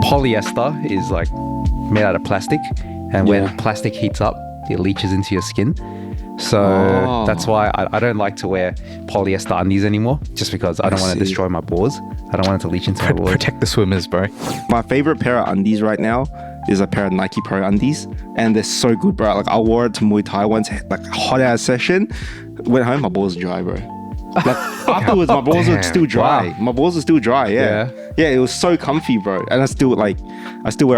polyester is like made out of plastic, and when plastic heats up, it leaches into your skin. So that's why I don't like to wear polyester undies anymore, just because I don't want to destroy my pores. I don't want it to leach into my pores. Protect the swimmers, bro. My favorite pair of undies right now is a pair of Nike Pro undies, and they're so good, bro. Like I wore it to Muay Thai once, like hot ass session. Went home, my balls dry, bro. Like afterwards, my balls were still dry. Wow. My balls are still dry. Yeah, it was so comfy, bro. And I still wear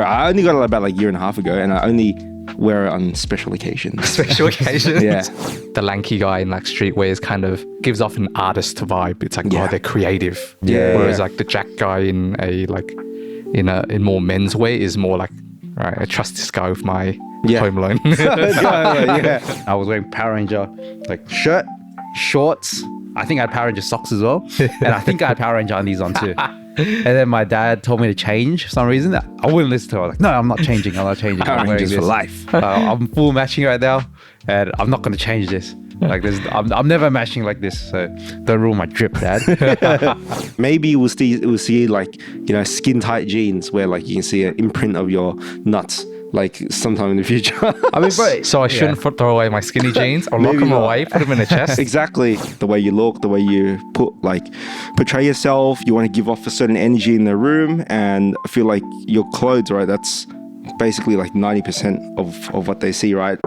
it. I only got it about like a year and a half ago, and I only wear it on special occasions. Special occasions. Yeah. The lanky guy in like streetwear kind of gives off an artist vibe. It's like, oh, they're creative. Yeah. Whereas like the jack guy in more menswear is more like, right, I trust this guy with my home loan. I was wearing Power Ranger like shirt, shorts. I think I had Power Ranger socks as well, and I think I had Power Ranger undies on too. And then my dad told me to change for some reason. I wouldn't listen to it. I was like, no, I'm not changing. I'm wearing Rangers this for life. I'm full matching right now, and I'm not going to change this. Like this, I'm never matching like this. So don't ruin my drip, Dad. Maybe we'll see like, you know, skin tight jeans where like you can see an imprint of your nuts like sometime in the future. I mean, bro. So I shouldn't throw away my skinny jeans. I'll lock them away, put them in the chest. Exactly. The way you look, the way you portray yourself, you want to give off a certain energy in the room, and I feel like your clothes, right? That's basically like 90% of what they see, right?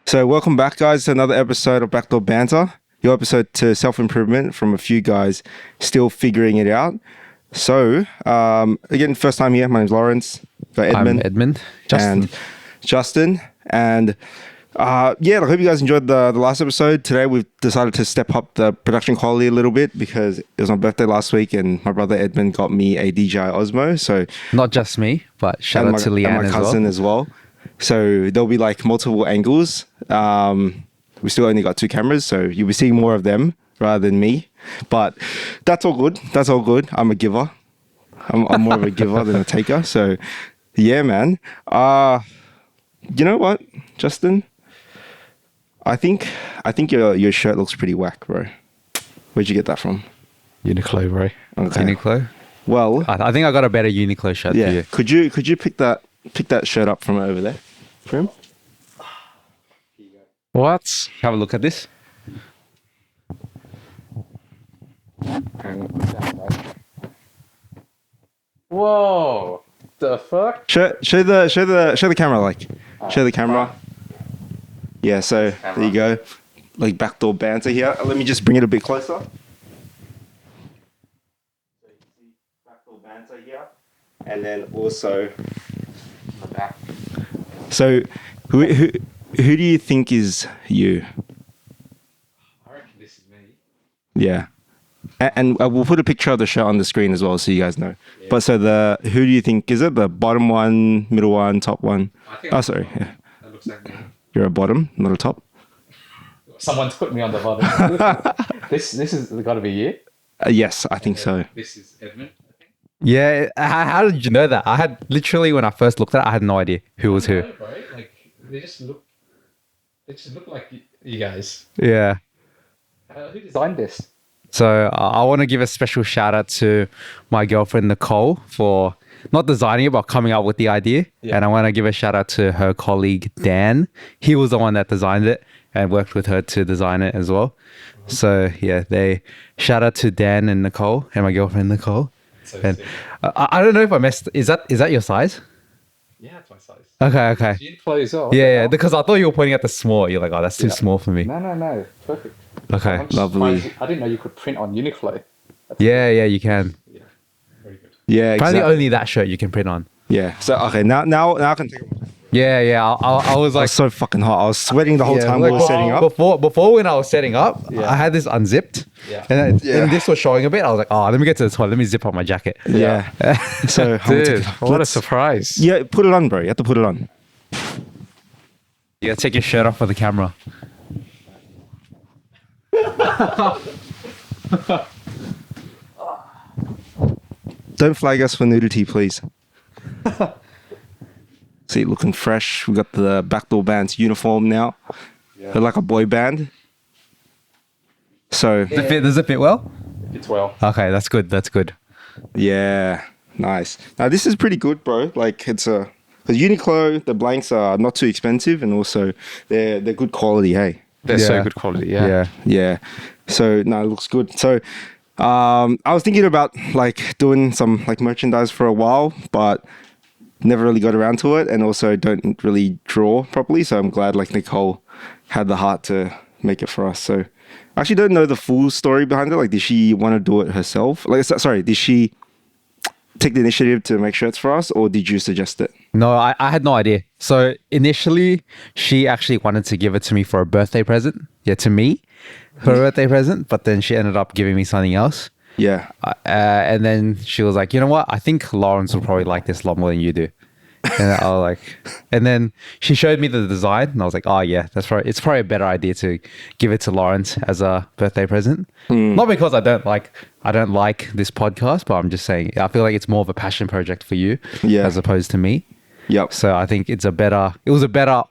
So welcome back, guys, to another episode of Backdoor Banter, your episode to self-improvement from a few guys still figuring it out. So, again, first time here. My name's Lawrence. Got Edmund. I'm Edmund. Justin. And I hope you guys enjoyed the last episode. Today, we've decided to step up the production quality a little bit because it was my birthday last week, and my brother Edmund got me a DJI Osmo. So not just me, but shout out to Leanne and my cousin as well. So there'll be like multiple angles. We still only got 2 cameras, so you'll be seeing more of them rather than me. But that's all good. That's all good. I'm a giver. I'm more of a giver than a taker. So yeah, man. You know what, Justin? I think your shirt looks pretty whack, bro. Where'd you get that from? Uniqlo, bro. Okay. Uniqlo. Well, I think I got a better Uniqlo shirt for you. Could you pick that shirt up from over there for him? What? Have a look at this. Whoa! The fuck? Show the camera, like. Show the camera. Yeah, so there you go. Like backdoor banter here. Let me just bring it a bit closer. So you can see backdoor banter here. And then also the back. So who do you think is you? I reckon this is me. Yeah. And we'll put a picture of the shirt on the screen as well so you guys know. Yeah. But so who do you think, is it the bottom one, middle one, top one? Sorry. Yeah. That looks like me. You're a bottom, not a top? Someone's put me on the bottom. This is got to be you? Yes, I think so. This is Edmund, I think. Yeah, how did you know that? I had literally, when I first looked at it, I had no idea who was who. Know, bro. Like they just look like you guys. Yeah. Who designed this? So I want to give a special shout out to my girlfriend Nicole for not designing it, but coming up with the idea. Yeah. And I want to give a shout out to her colleague Dan. He was the one that designed it and worked with her to design it as well. Mm-hmm. So yeah, shout out to Dan and Nicole and my girlfriend Nicole. So and I don't know if I messed. Is that your size? Yeah, it's my size. Okay. Uniqlo as well. Yeah, because I thought you were pointing at the small. You're like, oh, that's too small for me. No, perfect. Okay, lovely. I didn't know you could print on Uniqlo. Yeah, you can. Yeah, very good. Yeah, Apparently exactly. only that shirt you can print on. Yeah. So okay, now I can take it. Yeah. I was like, so fucking hot. I was sweating the whole time we were setting up. Before when I was setting up, I had this unzipped. Yeah. And this was showing a bit. I was like, oh, let me get to this one. Let me zip up my jacket. Yeah. So dude, what a surprise. Yeah, put it on, bro. You have to put it on. You gotta take your shirt off for the camera. Don't flag us for nudity, please. See, looking fresh. We got the Backdoor Band's uniform now. Yeah. They're like a boy band. So does it fit well? It fits well. Okay, that's good. Yeah, nice. Now this is pretty good, bro. Like it's a because Uniqlo, the blanks are not too expensive, and also they're good quality. Hey, They're so good quality. Yeah. yeah. So no, it looks good. So I was thinking about like doing some like merchandise for a while, but never really got around to it, and also don't really draw properly. So I'm glad like Nicole had the heart to make it for us. So I actually don't know the full story behind it. Like, did she want to do it herself? Like, sorry, did she take the initiative to make shirts for us, or did you suggest it? No, I had no idea. So initially, she actually wanted to give it to me for a birthday present. Yeah, to me, for a birthday present. But then she ended up giving me something else. Yeah. And then she was like, you know what? I think Lawrence will probably like this a lot more than you do. And I was like, and then she showed me the design, and I was like, oh yeah, that's right. It's probably a better idea to give it to Lawrence as a birthday present. Not because I don't like this podcast, but I'm just saying I feel like it's more of a passion project for you, as opposed to me. Yep. So I think it was a better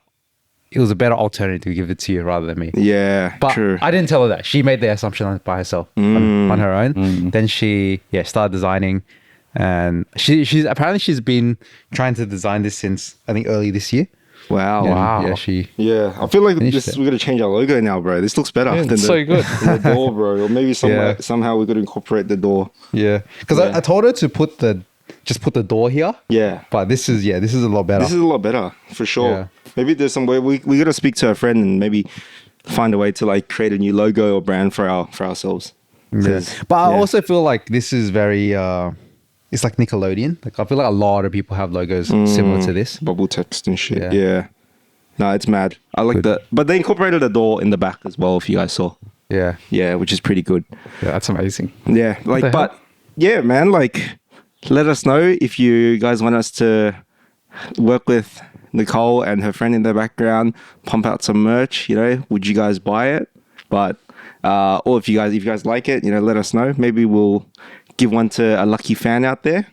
alternative to give it to you rather than me. Yeah. But true. I didn't tell her that. She made the assumption by herself on her own. Then she started designing, and she's been trying to design this since I think early this year. Wow. And, yeah, I feel like finished we're gonna change our logo now, bro. This looks better than so good. the door, bro. Or maybe somehow we could incorporate the door. Yeah, because I told her to put the door here. Yeah. But this is a lot better. This is a lot better for sure. Yeah. Maybe there's some way we gotta speak to a friend and maybe find a way to like create a new logo or brand for ourselves. Yeah. But I also feel like this is very it's like Nickelodeon. Like I feel like a lot of people have logos similar to this. Bubble text and shit. Yeah. Yeah. No, it's mad. I like that. But they incorporated a door in the back as well, if you guys saw. Yeah. Yeah, which is pretty good. Yeah, that's amazing. Yeah. Like, the but hell? yeah, man, like let us know if you guys want us to work with Nicole and her friend in the background, pump out some merch, would you guys buy it? But or if you guys like it, let us know. Maybe we'll give one to a lucky fan out there,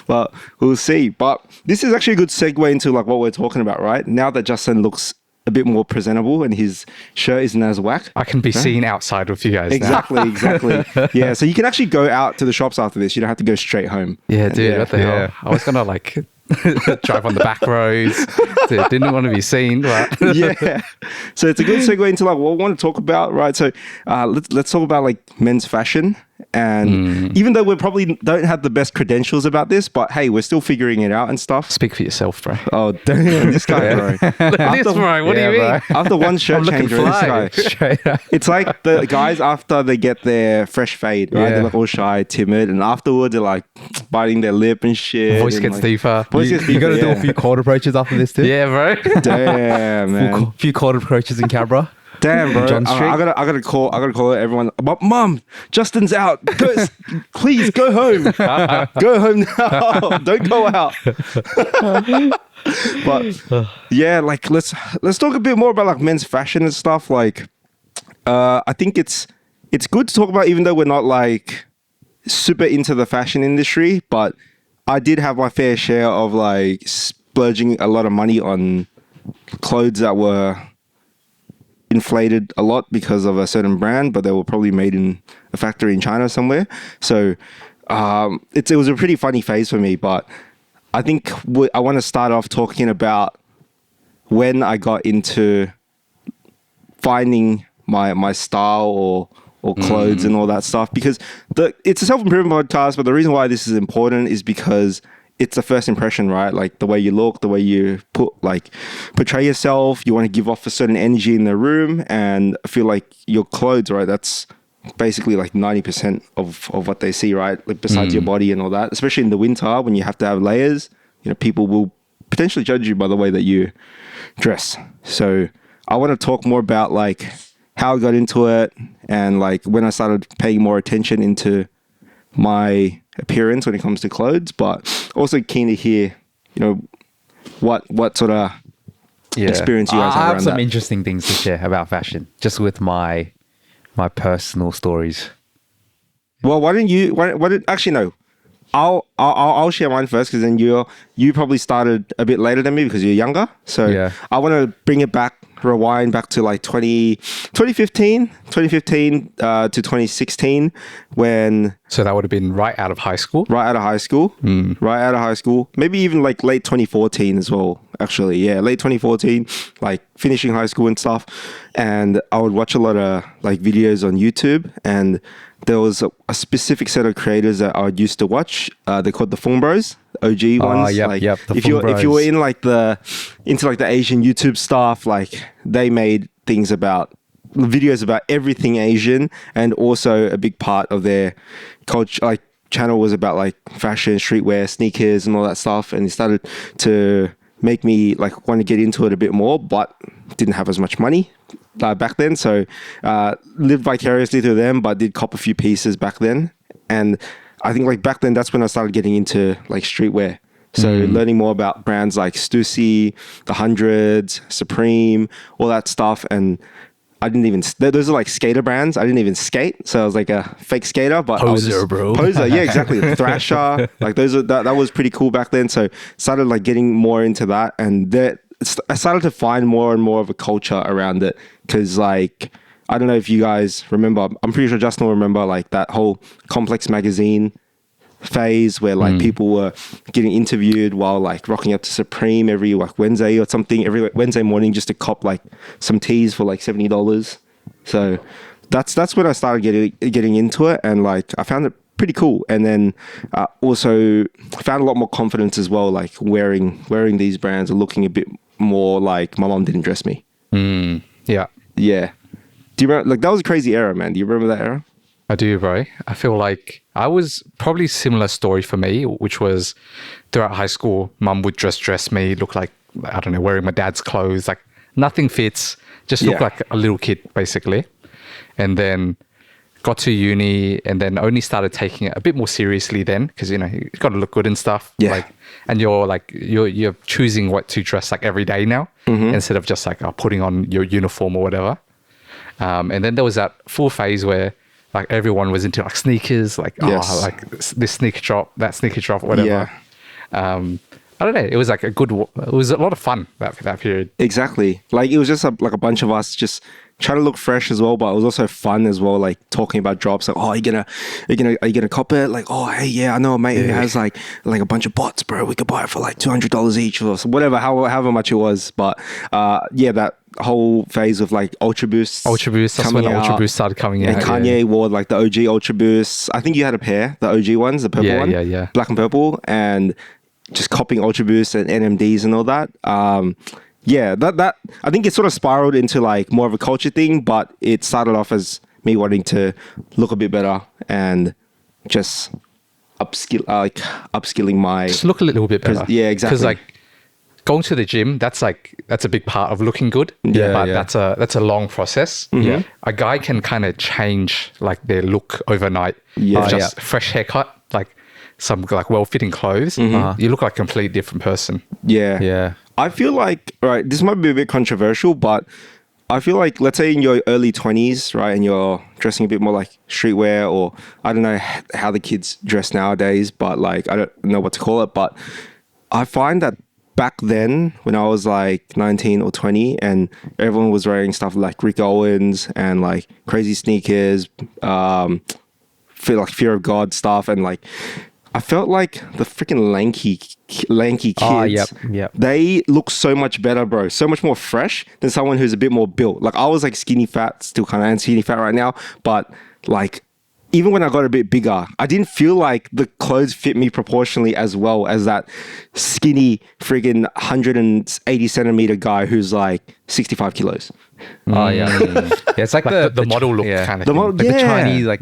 but we'll see. But this is actually a good segue into like what we're talking about, right? Now that Justin looks a bit more presentable and his shirt isn't as whack. I can be seen outside with you guys Exactly. Yeah, so you can actually go out to the shops after this. You don't have to go straight home. Yeah, dude, what the hell? I was going to like drive on the back roads. Dude, didn't want to be seen, but Yeah. So it's a good segue into like what we want to talk about, right? So let's talk about like men's fashion. And even though we probably don't have the best credentials about this, but hey, we're still figuring it out and stuff. speak for yourself, bro. Oh, damn, this guy, bro. This, bro, what do you mean? After one shirt I'm looking change, bro, fly. this guy. It's like the guys after they get their fresh fade, right? Yeah. They're like all shy, timid, and afterwards they're like biting their lip and shit. Voice and, gets like, deeper. Voice gets You got to deeper, do a yeah. few cold approaches after this too. Yeah, bro. Damn, man. Few cold approaches in Cabra. Damn, bro. John Street. I gotta call everyone. But Mom, Justin's out. Please go home. Go home now. Don't go out. But yeah, like let's talk a bit more about like men's fashion and stuff. Like, I think it's good to talk about, even though we're not like super into the fashion industry. But I did have my fair share of like splurging a lot of money on clothes that were inflated a lot because of a certain brand, but they were probably made in a factory in China somewhere. So it was a pretty funny phase for me. But I think I want to start off talking about when I got into finding my style or clothes and all that stuff, because it's a self-improvement podcast, but the reason why this is important is because it's the first impression, right? Like the way you look, the way you portray yourself. You want to give off a certain energy in the room, and I feel like your clothes, right? That's basically like 90% of what they see, right? Like besides your body and all that, especially in the winter when you have to have layers, people will potentially judge you by the way that you dress. So I want to talk more about like how I got into it, and like when I started paying more attention into my appearance when it comes to clothes, but also keen to hear, what sort of experience you guys I have have around some that. interesting things to share about fashion, just with my personal stories. Well, actually no. I'll share mine first, because then you probably started a bit later than me because you're younger. So Yeah. I want to bring it back rewind back to like 2015 to 2016 when So that would have been right out of high school. right out of high school, maybe even like late 2014 as well, actually. Yeah, late 2014, like finishing high school and stuff. And I would watch a lot of like videos on YouTube, and there was a specific set of creators that I would used to watch. They're called the Fung Bros, OG ones. Yep, like, yep, the if Fung you if you Bros. were into like the Asian YouTube stuff, like they made videos about everything Asian, and also a big part of their culture, like channel, was about like fashion, streetwear, sneakers, and all that stuff. And it started to make me like want to get into it a bit more, but didn't have as much money back then. So lived vicariously through them, but did cop a few pieces back then. And I think like back then, that's when I started getting into like streetwear. So learning more about brands like Stussy, The Hundreds, Supreme, all that stuff. And I didn't even, those are like skater brands. I didn't even skate. So I was like a fake skater, but I was Poser, bro. Poser, yeah, exactly. Thrasher, like that was pretty cool back then. So started like getting more into that, and I started to find more and more of a culture around it. Cause like, I don't know if you guys remember, I'm pretty sure Justin will remember like that whole Complex magazine phase where like people were getting interviewed while like rocking up to Supreme every like Wednesday or something, every Wednesday morning, just to cop like some tees for like $70. So that's when I started getting into it, and like I found it pretty cool. And then also found a lot more confidence as well, like wearing these brands and looking a bit more like my mom didn't dress me. Yeah, Yeah. Do you remember, like, that was a crazy era, man? Do you remember that era? I do, bro. I feel like I was probably similar story for me, which was throughout high school, mum would dress me, look like, I don't know, wearing my dad's clothes, like nothing fits, just look Yeah. like a little kid, basically. And then got to uni, and then only started taking it a bit more seriously then, because, you know, you got to look good and stuff. Yeah. Like, and you're choosing what to dress like every day now, instead of just like putting on your uniform or whatever. And then there was that full phase where like everyone was into like sneakers, like Yes. like this sneaker drop, that sneaker drop, whatever. Yeah. I don't know. It was like it was a lot of fun that period. Exactly. Like it was just like a bunch of us just trying to look fresh as well, but it was also fun as well. Like talking about drops, like, oh, are you gonna cop it? Like, oh, hey, yeah, I know a mate who has like a bunch of bots, bro. We could buy it for like $200 each or whatever, however much it was. But yeah, that whole phase of like Ultra Boosts. That's when the Ultra Boost started coming And out. Kanye wore like the OG Ultra Boosts. I think you had a pair, the OG ones, the purple one, yeah. black and purple, and just copying Ultra Boosts and NMDs and all that. Yeah, that I think it sort of spiraled into like more of a culture thing, but it started off as me wanting to look a bit better and just upskilling my. Just look a little bit better. Yeah, exactly. Because like going to the gym, that's a big part of looking good. Yeah, but yeah. that's a long process. Yeah. A guy can kind of change like their look overnight. Yeah. With Oh, just fresh haircut, like some like well-fitting clothes. You look like a completely different person. Yeah. Yeah. I feel like, right, this might be a bit controversial, but I feel like, let's say in your early 20s, right, and you're dressing a bit more like streetwear, or I don't know how the kids dress nowadays, but like, I don't know what to call it, but I find that back then, when I was like 19 or 20, and everyone was wearing stuff like Rick Owens and like crazy sneakers, Fear of God stuff, and like, I felt like the freaking lanky kids. Oh, yep. They look so much better, bro. So much more fresh than someone who's a bit more built. Like I was like skinny fat, still kind of skinny fat right now, but like even when I got a bit bigger, I didn't feel like the clothes fit me proportionally as well as that skinny friggin' 180 centimeter guy who's like 65 kilos. Oh yeah. Yeah, it's like, Like the model look kind of The thing. model- like yeah.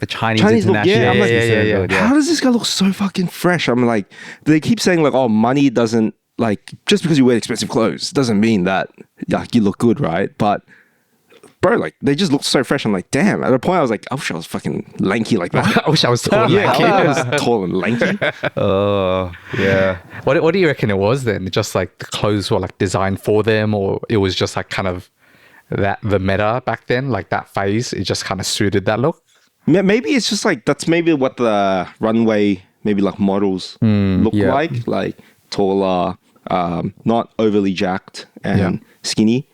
the Chinese Chinese look, international. yeah, I'm like, yeah. How does this guy look so fucking fresh? I'm like, they keep saying like, oh, money doesn't, like, just because you wear expensive clothes doesn't mean that like you look good, right? But bro, like they just look so fresh. I'm like, damn. At a point, I was like, I wish I was fucking lanky like that. I wish I was tall. Yeah, like I was tall and lanky. Oh yeah. What do you reckon it was then? Just like the clothes were like designed for them, or it was just like kind of the meta back then, like that phase, it just kind of suited that look? Maybe it's just like that's maybe what the runway maybe like models look yeah. like taller, not overly jacked and skinny.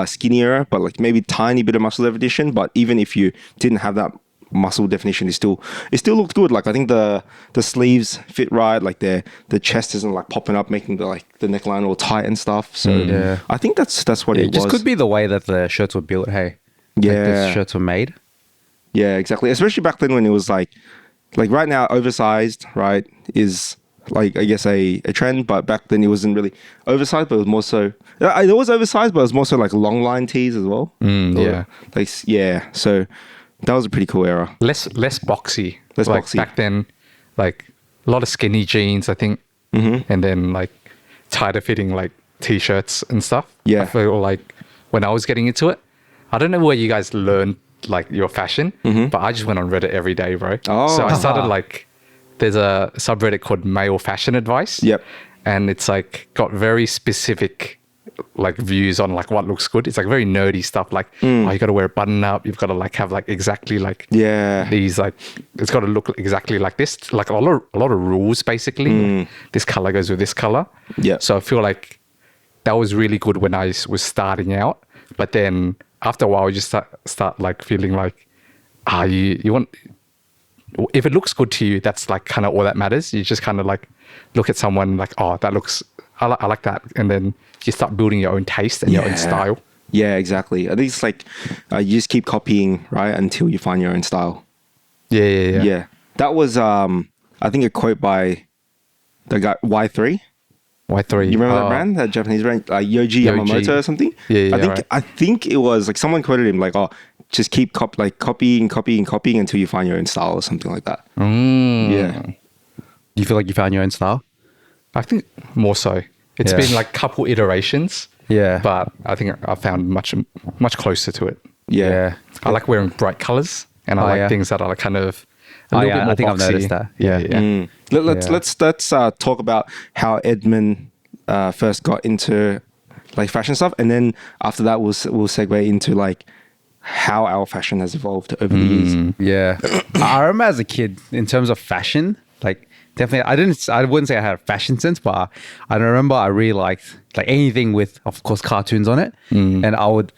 skinnier, but like maybe tiny bit of muscle definition. But even if you didn't have that muscle definition, it still looked good. Like I think the sleeves fit right, like the chest isn't like popping up, making the neckline all tight and stuff. So Yeah. I think that's what it It just was. could be the way that the shirts were built. Hey, Yeah. like the shirts were made. Yeah, exactly. Especially back then when it was like right now, oversized, right, is like, I guess a trend, but back then it wasn't really oversized, but it was more so, it was oversized, but it was more so like long line tees as well. Yeah. Like, yeah. So that was a pretty cool era. Less boxy. Less like boxy. Back then, like a lot of skinny jeans, I think, and then like tighter fitting like t-shirts and stuff. Yeah. I feel like when I was getting into it, I don't know where you guys learned like your fashion, but I just went on Reddit every day, bro. Oh. So I started like, there's a subreddit called Male Fashion Advice. Yep. And it's like got very specific like views on like what looks good. It's like very nerdy stuff. Like, oh, you got to wear a button up. You've got to like have like exactly like Yeah. these like it's got to look exactly like this. Like a lot of rules basically. Like, this color goes with this color. Yeah. So I feel like that was really good when I was starting out. But then after a while, you just start like feeling like, you want. If it looks good to you, that's like kind of all that matters. You just kind of like look at someone like, oh, that looks, I like that. And then you start building your own taste and your own style. Yeah, exactly. I think it's like you just keep copying, right, until you find your own style. Yeah. Yeah. That was, I think, a quote by the guy, Y3. Y3. You remember that brand, that Japanese brand, Yoji Yamamoto or something? Yeah, I think it was like someone quoted him like, "Oh, just keep copying until you find your own style," or something like that. Yeah, Do you feel like you found your own style? I think more so. It's Yeah. been like couple iterations. Yeah. But I think I found much closer to it. yeah, I like wearing bright colors, and I like things that are kind of a little bit more I think I've boxy. noticed that. Yeah. Let's talk about how Edmund first got into like fashion stuff, and then after that we'll segue into like how our fashion has evolved over the years. Yeah. I remember as a kid, in terms of fashion, like definitely, I wouldn't say I had a fashion sense, but I remember I really liked like anything with, of course, cartoons on it. And I would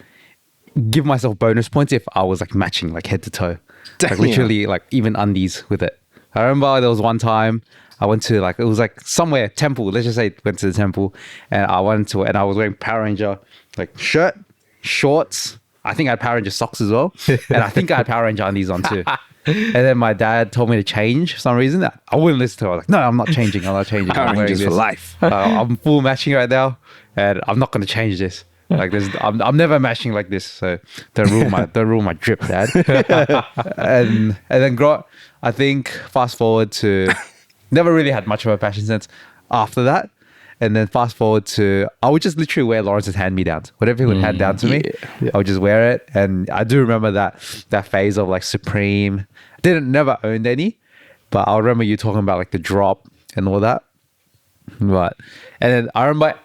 give myself bonus points if I was like matching like head to toe. Like Damn. literally like even undies with it. I remember there was one time I went to like, it was like somewhere, temple. Let's just say went to the temple and I was wearing Power Ranger like shirt, shorts. I think I had Power Ranger socks as well. And I think I had Power Ranger undies on too. And then my dad told me to change for some reason. I wouldn't listen to it. I was like, no, I'm not changing. Power I'm wearing Rangers for this. life. I'm full matching right now and I'm not going to change this. Like this, I'm never matching like this. So don't ruin my drip, Dad. and then I think fast forward to, never really had much of a fashion sense after that. And then fast forward to, I would just literally wear Lawrence's hand-me-downs. Whatever he would hand down to me, I would just wear it. And I do remember that phase of like Supreme. Never owned any, but I remember you talking about like the drop and all that. And then I remember,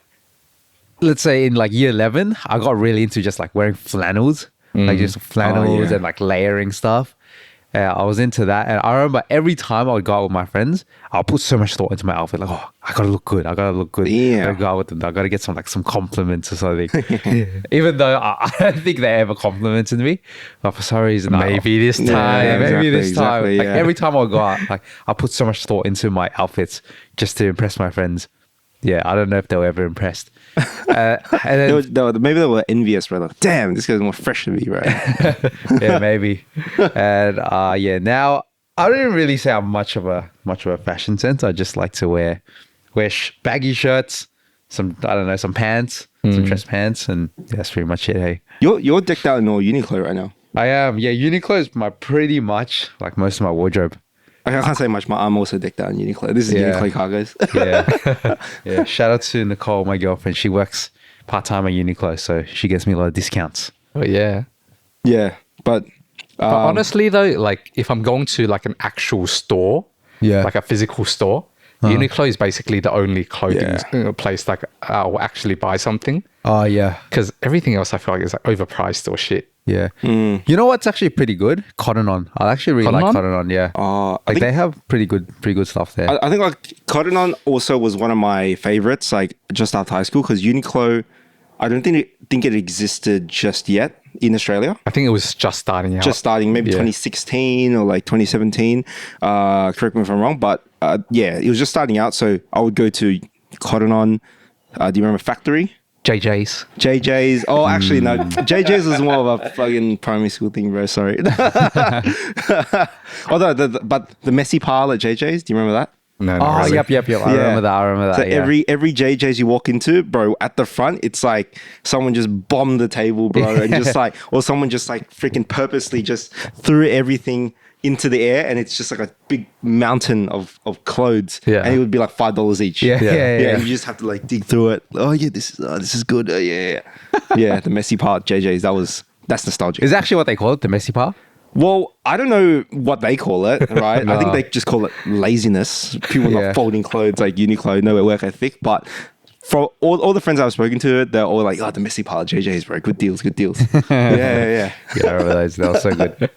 let's say in like year 11, I got really into just like wearing flannels, like just flannels and like layering stuff. I was into that. And I remember every time I would go out with my friends, I'll put so much thought into my outfit. Like, oh, I gotta look good. Yeah. I gotta go out with them. I gotta get some compliments or something. Even though I don't think they ever complimented me, but for some reason, Maybe this time. Yeah, maybe this exactly, time. Like yeah. every time I go out, like I put so much thought into my outfits just to impress my friends. Yeah, I don't know if they were ever impressed. And then, Maybe they were envious, right? Like, damn, this guy's more fresh than me, right? yeah, maybe. And now I don't really say I'm much of a fashion sense. I just like to wear baggy shirts, some pants, some dress pants, and that's pretty much it. Hey, You're decked out in all Uniqlo right now. I am. Yeah, Uniqlo is pretty much like most of my wardrobe. I can't say much, but I'm also decked out in Uniqlo. This is Yeah. Uniqlo cargoes. Yeah, yeah. Shout out to Nicole, my girlfriend. She works part time at Uniqlo, so she gets me a lot of discounts. Oh, yeah. Yeah, but But honestly, though, like if I'm going to like an actual store, Yeah. like a physical store, Uniqlo is basically the only clothing place like I'll actually buy something. Oh yeah. Because everything else I feel like is like overpriced or shit. Yeah. You know what's actually pretty good? Cotton On. I actually really Cotton like On? Cotton On. Yeah. I like think- they have pretty good stuff there. I think like Cotton On also was one of my favorites, like just after high school, because Uniqlo, I don't think it existed just yet in Australia. I think it was just starting out. Just starting, maybe Yeah. 2016 or like 2017. Correct me if I'm wrong, but yeah, it was just starting out. So I would go to Cotton On. Do you remember Factory? JJ's. JJ's. Oh, actually, no. JJ's was more of a fucking primary school thing, bro. Sorry. Although, but the messy pile at JJ's, do you remember that? No, not Oh, really. yep. I remember that. So yeah. every JJ's you walk into, bro, at the front, it's like someone just bombed the table, bro, and just like, or someone just like freaking purposely just threw everything into the air, and it's just like a big mountain of clothes, Yeah. and it would be like $5 each. Yeah. And you just have to like dig through it. Oh yeah, this is good. Yeah. The messy part, JJ's. That's nostalgic. Is that actually what they call it, the messy pile? Well, I don't know what they call it, right? I think they just call it laziness. People Yeah. not folding clothes like Uniqlo, no work ethic. But for all the friends I've spoken to, they're all like, oh, the messy pile, JJ's, bro. Good deals. Yeah. Yeah, I remember those. They were so good.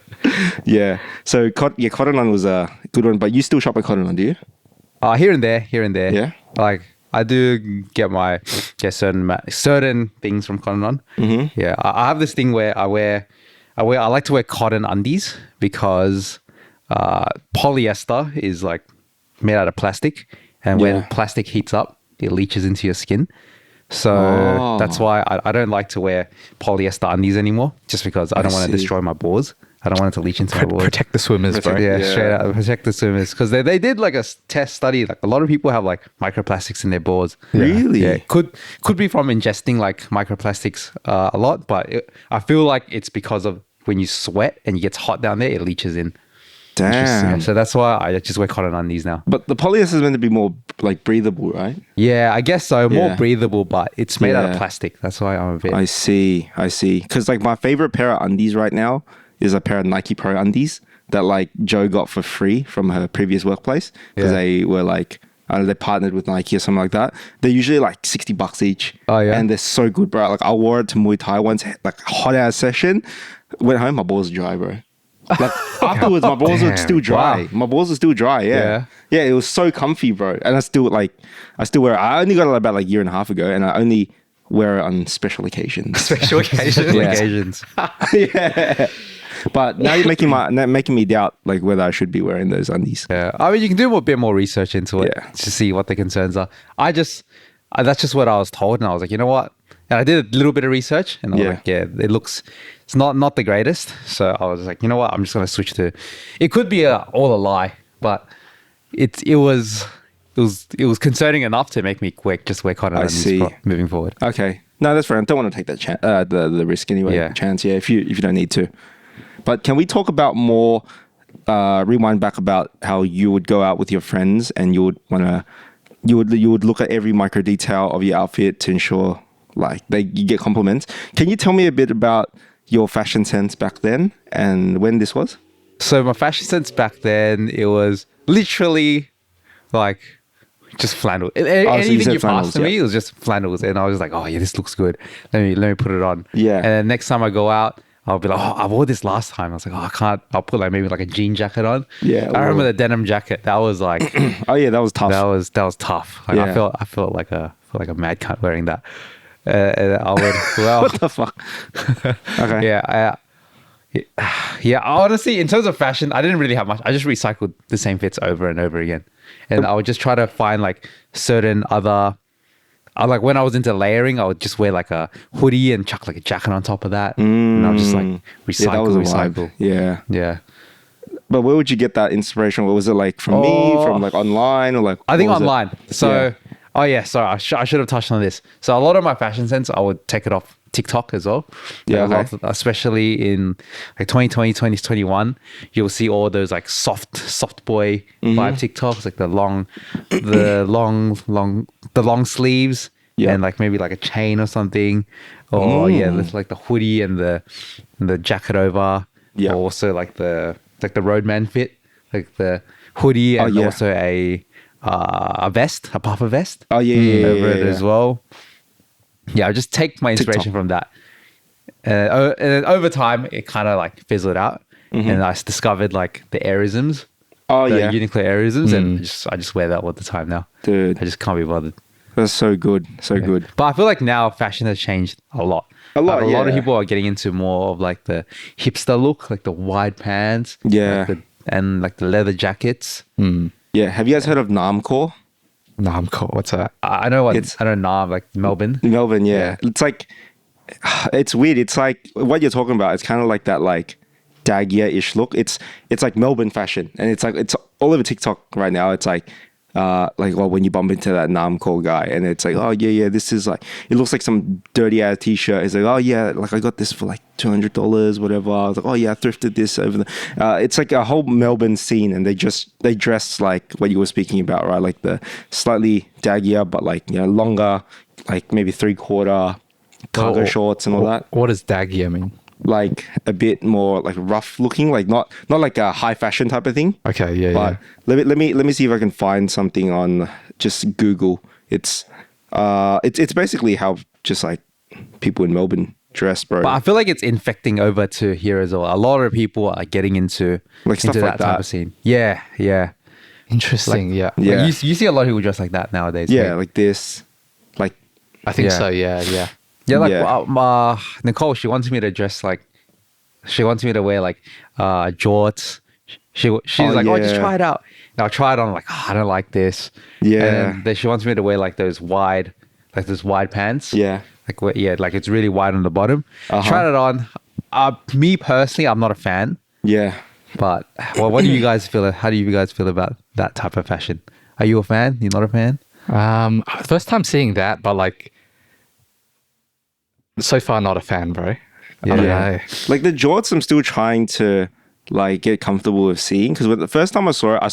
Yeah. So, Cotton On was a good one. But you still shop at Cotton On, do you? Here and there. Yeah? Like I do get certain things from Cotton On. Mm-hmm. Yeah, I have this thing where I like to wear cotton undies because polyester is like made out of plastic, and when Yeah. plastic heats up, it leaches into your skin. So Oh. that's why I don't like to wear polyester undies anymore, just because I don't want to see. destroy my pores. I don't want it to leach into my pores. Protect the swimmers, bro. Yeah, Yeah. straight out protect the swimmers, because they did like a test study. Like a lot of people have like microplastics in their boards. Really? Yeah, could be from ingesting like microplastics a lot, but I feel like it's because of when you sweat and it gets hot down there, it leaches in. Damn. So that's why I just wear cotton undies now. But the polyester is meant to be more like breathable, right? Yeah, I guess so. More Yeah. breathable, but it's made out of Yeah. plastic. That's why I'm a bit. I see. Because like my favorite pair of undies right now is a pair of Nike Pro undies that like Joe got for free from her previous workplace because Yeah. they were like, I don't know, they partnered with Nike or something like that. They're usually like $60 each. Oh, yeah? And they're so good, bro. Like I wore it to Muay Thai once, like hot ass session. Went home, my balls were dry, bro. Like afterwards, my balls were Damn. still dry. Wow. My balls were still dry. Yeah. It was so comfy, bro. And I still wear it. I only got it about like a year and a half ago, and I only wear it on special occasions. Special occasion. Special Yeah. occasions. Yeah. But now you're making me doubt like whether I should be wearing those undies. Yeah, I mean, you can do a bit more research into it Yeah. to see what the concerns are. That's just what I was told, and I was like, you know what? And I did a little bit of research, and I was Yeah. like, yeah, it's not the greatest. So I was like, you know what? I'm just gonna switch to. It could be all a lie, but it was concerning enough to make me just wear cotton I undies see. moving forward. Okay. No, that's fair. I don't want to take that the risk anyway. Yeah. Chance. Yeah. If you don't need to. But can we talk about more? Rewind back about how you would go out with your friends and you would look at every micro detail of your outfit to ensure like you get compliments. Can you tell me a bit about your fashion sense back then and when this was? So my fashion sense back then, it was literally like just flannel. so you Anything said you flannels, passed to me, yeah. it was just flannels, and I was like, oh yeah, this looks good. Let me put it on. Yeah. And then next time I go out, I'll be like, oh, I wore this last time. I was like, oh, I can't. I'll put like maybe like a jean jacket on. Yeah, I remember or- the denim jacket. That was like Oh yeah, that was tough. that was tough. Like, Yeah. I felt like a mad cunt wearing that. And I would well. What the fuck? Okay. Yeah, honestly, in terms of fashion, I didn't really have much. I just recycled the same fits over and over again. And I would just try to find like certain other, like when I was into layering, I would just wear like a hoodie and chuck like a jacket on top of that. And I would just like recycle, Yeah, that was a recycle. vibe. Yeah. Yeah. But where would you get that inspiration? Was it like from me, from like online, or like? I think what was it? online. So, Yeah. oh yeah, sorry, I should have touched on this. So a lot of my fashion sense, I would take it off TikTok as well. Yeah, A lot okay. of- especially in like 2020, 2021, you'll see all those like soft boy Mm-hmm. vibe TikToks, like the long sleeves, Yeah. and like maybe like a chain or something, or yeah, there's like the hoodie and the jacket over. Yeah. Or also like the roadman fit, like the hoodie and yeah. also a vest, a puffer vest. Oh, yeah, over it yeah. as well. Yeah, I just take my inspiration TikTok. from that. And then over time, it kind of like fizzled out, and I discovered like the Airisms, Oh the yeah, Uniqlo Airisms, and I just wear that all the time now. dude. I just can't be bothered. That's so good. So good. But I feel like now fashion has changed a lot. A lot, Like, a lot of yeah. people are getting into more of like the hipster look, like the wide pants, Yeah. and like the leather jackets. Yeah. Have you guys heard of Namcore? No, I'm cool. What's that? I know what It's- I don't know, like Melbourne. Melbourne, yeah. It's like, it's weird. It's like what you're talking about. It's kind of like that, like Dagia-ish look. It's like Melbourne fashion, and it's like it's all over TikTok right now. It's like well, when you bump into that Namco guy, and it's like, oh yeah, this is like, it looks like some dirty ass t-shirt. It's like, oh yeah, like I got this for like $200, whatever. I was like, oh yeah, I thrifted this over the. It's like a whole Melbourne scene, and they dress like what you were speaking about, right? Like the slightly daggier, but like longer, like maybe 3/4 cargo Oh, shorts and all that. What does Dagia mean? Like a bit more like rough looking, like not like a high fashion type of thing. Okay, yeah, But let me see if I can find something on just Google. It's basically how just like people in Melbourne dress, bro. But I feel like it's infecting over to here as well. A lot of people are getting into Like stuff into like that type that. of scene. Yeah, yeah. Interesting. yeah. Yeah. Like, you see a lot of people dress like that nowadays. Yeah, Like, like this, like I think Yeah. so. Yeah, yeah. yeah, like Yeah. Nicole, she wants me to dress like, she wants me to wear like jorts. She's like, oh, just yeah. try it out. And I'll try it on. I'm like, I don't like this. Yeah. And then she wants me to wear like those wide pants. yeah, Like it's really wide on the bottom. Uh-huh. Tried it on. Me personally, I'm not a fan. yeah. But well, what do you guys feel? How do you guys feel about that type of fashion? Are you a fan? You're not a fan? First time seeing that, but like, so far not a fan, bro. I don't know. Like the jorts, I'm still trying to like get comfortable with seeing, because the first time I saw it, I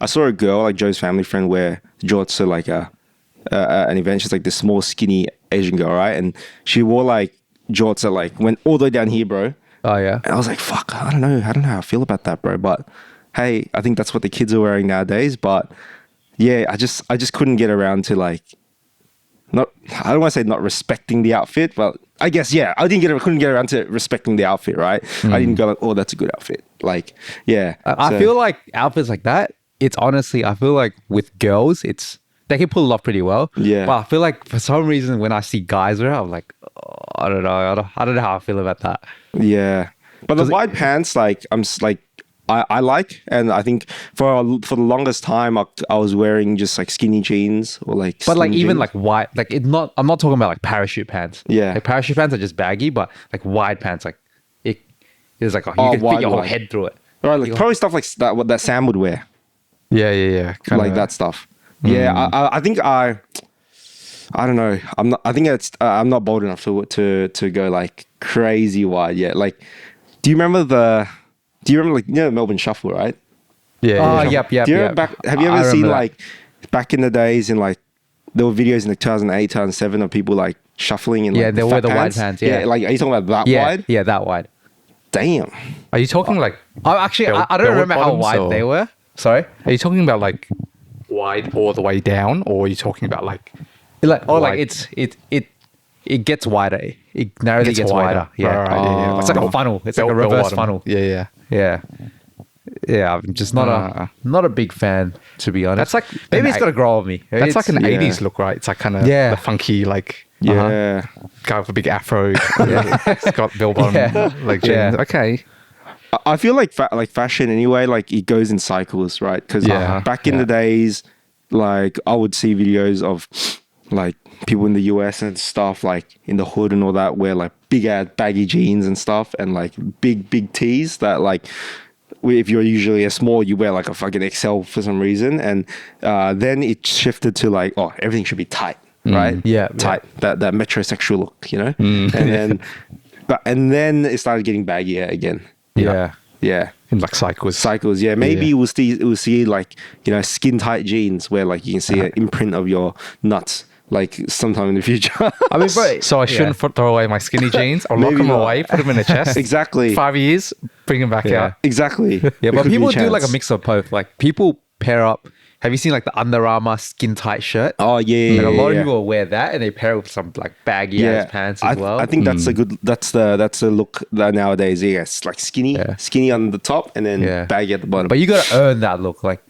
saw a girl, like Joe's family friend, wear jorts to like an event. She's like this small, skinny Asian girl, right? And she wore like jorts that like went all the way down here, bro. Oh yeah. And I was like, fuck, I don't know how I feel about that, bro. But hey, I think that's what the kids are wearing nowadays. But yeah, I just couldn't get around to like, not, I don't want to say not respecting the outfit, but I guess, yeah, couldn't get around to respecting the outfit, right? I didn't go like, oh, that's a good outfit. Like, yeah. I So- feel like outfits like that, it's honestly, I feel like with girls, they can pull it off pretty well. Yeah. But I feel like for some reason when I see guys wear it, I'm like, oh, I don't know. I don't know how I feel about that. Yeah, but the wide pants, like I like, and I think for the longest time I was wearing just like skinny jeans or like. But like slim even jeans. like wide, like I'm not talking about like parachute pants. Yeah. Like parachute pants are just baggy, but like wide pants, like it's like you Oh, can fit wide, your whole wide. head through it. right, like probably stuff like that what that Sam would wear, Yeah, yeah, yeah. Kinda, like that stuff. Yeah, I think I don't know. I'm not bold enough to go like crazy wide yet. Like, do you remember like the Melbourne Shuffle, right? Yeah, Oh, yeah. yep. Do you remember have you I ever seen remember that. like back in the days in like there were videos in like 2008, 2007 of people like shuffling in like Yeah, they the wear fat the wide pants, yeah. like are you talking about that Yeah, wide? yeah, that wide. Damn. Are you talking like? Actually, Bell- I don't bell remember how bottoms wide or- they were. Sorry. Are you talking about like wide all the way down, or are you talking about like? Like Wide. it gets wider. It narrowly gets wider. Yeah. Right, yeah. It's like a funnel. It's like a Bell reverse bottom. funnel. Yeah, yeah. Yeah. I'm just not a big fan, to be honest. That's like maybe an it's gonna grow on me. That's like an yeah. 80s look, right? It's like kind of Yeah. the funky like Yeah. guy with a big afro. It's got bell bottom Yeah. like jeans. Yeah. Okay. I feel like like fashion anyway, like it goes in cycles, right? Because Yeah. back in the days, like I would see videos of like people in the US and stuff, like in the hood and all that, wear like big ass baggy jeans and stuff, and like big tees that like. If you're usually a small, you wear like a fucking XL for some reason, and then it shifted to like, oh, everything should be tight, right? Yeah, tight. That metrosexual look, you know. And then it started getting baggier again. yeah. Yeah. In like cycles. Cycles, yeah. Maybe Yeah. we'll see like, skin tight jeans where like you can see an imprint of your nuts like sometime in the future. I mean, bro. So I shouldn't throw away my skinny jeans. I'll lock Maybe them not. away, put them in a chest. Exactly. 5 years, bring them back Yeah. out. Exactly. Yeah, There but could be people do like a chance. mix of both. Like people pair up. Have you seen like the Under Armour skin tight shirt? Oh yeah. Like a lot of yeah. people will wear that, and they pair it with some like baggy ass pants as well. I think that's a good. That's the look that nowadays. Yes, like skinny on the top and then Yeah. baggy at the bottom. But you gotta earn that look. Like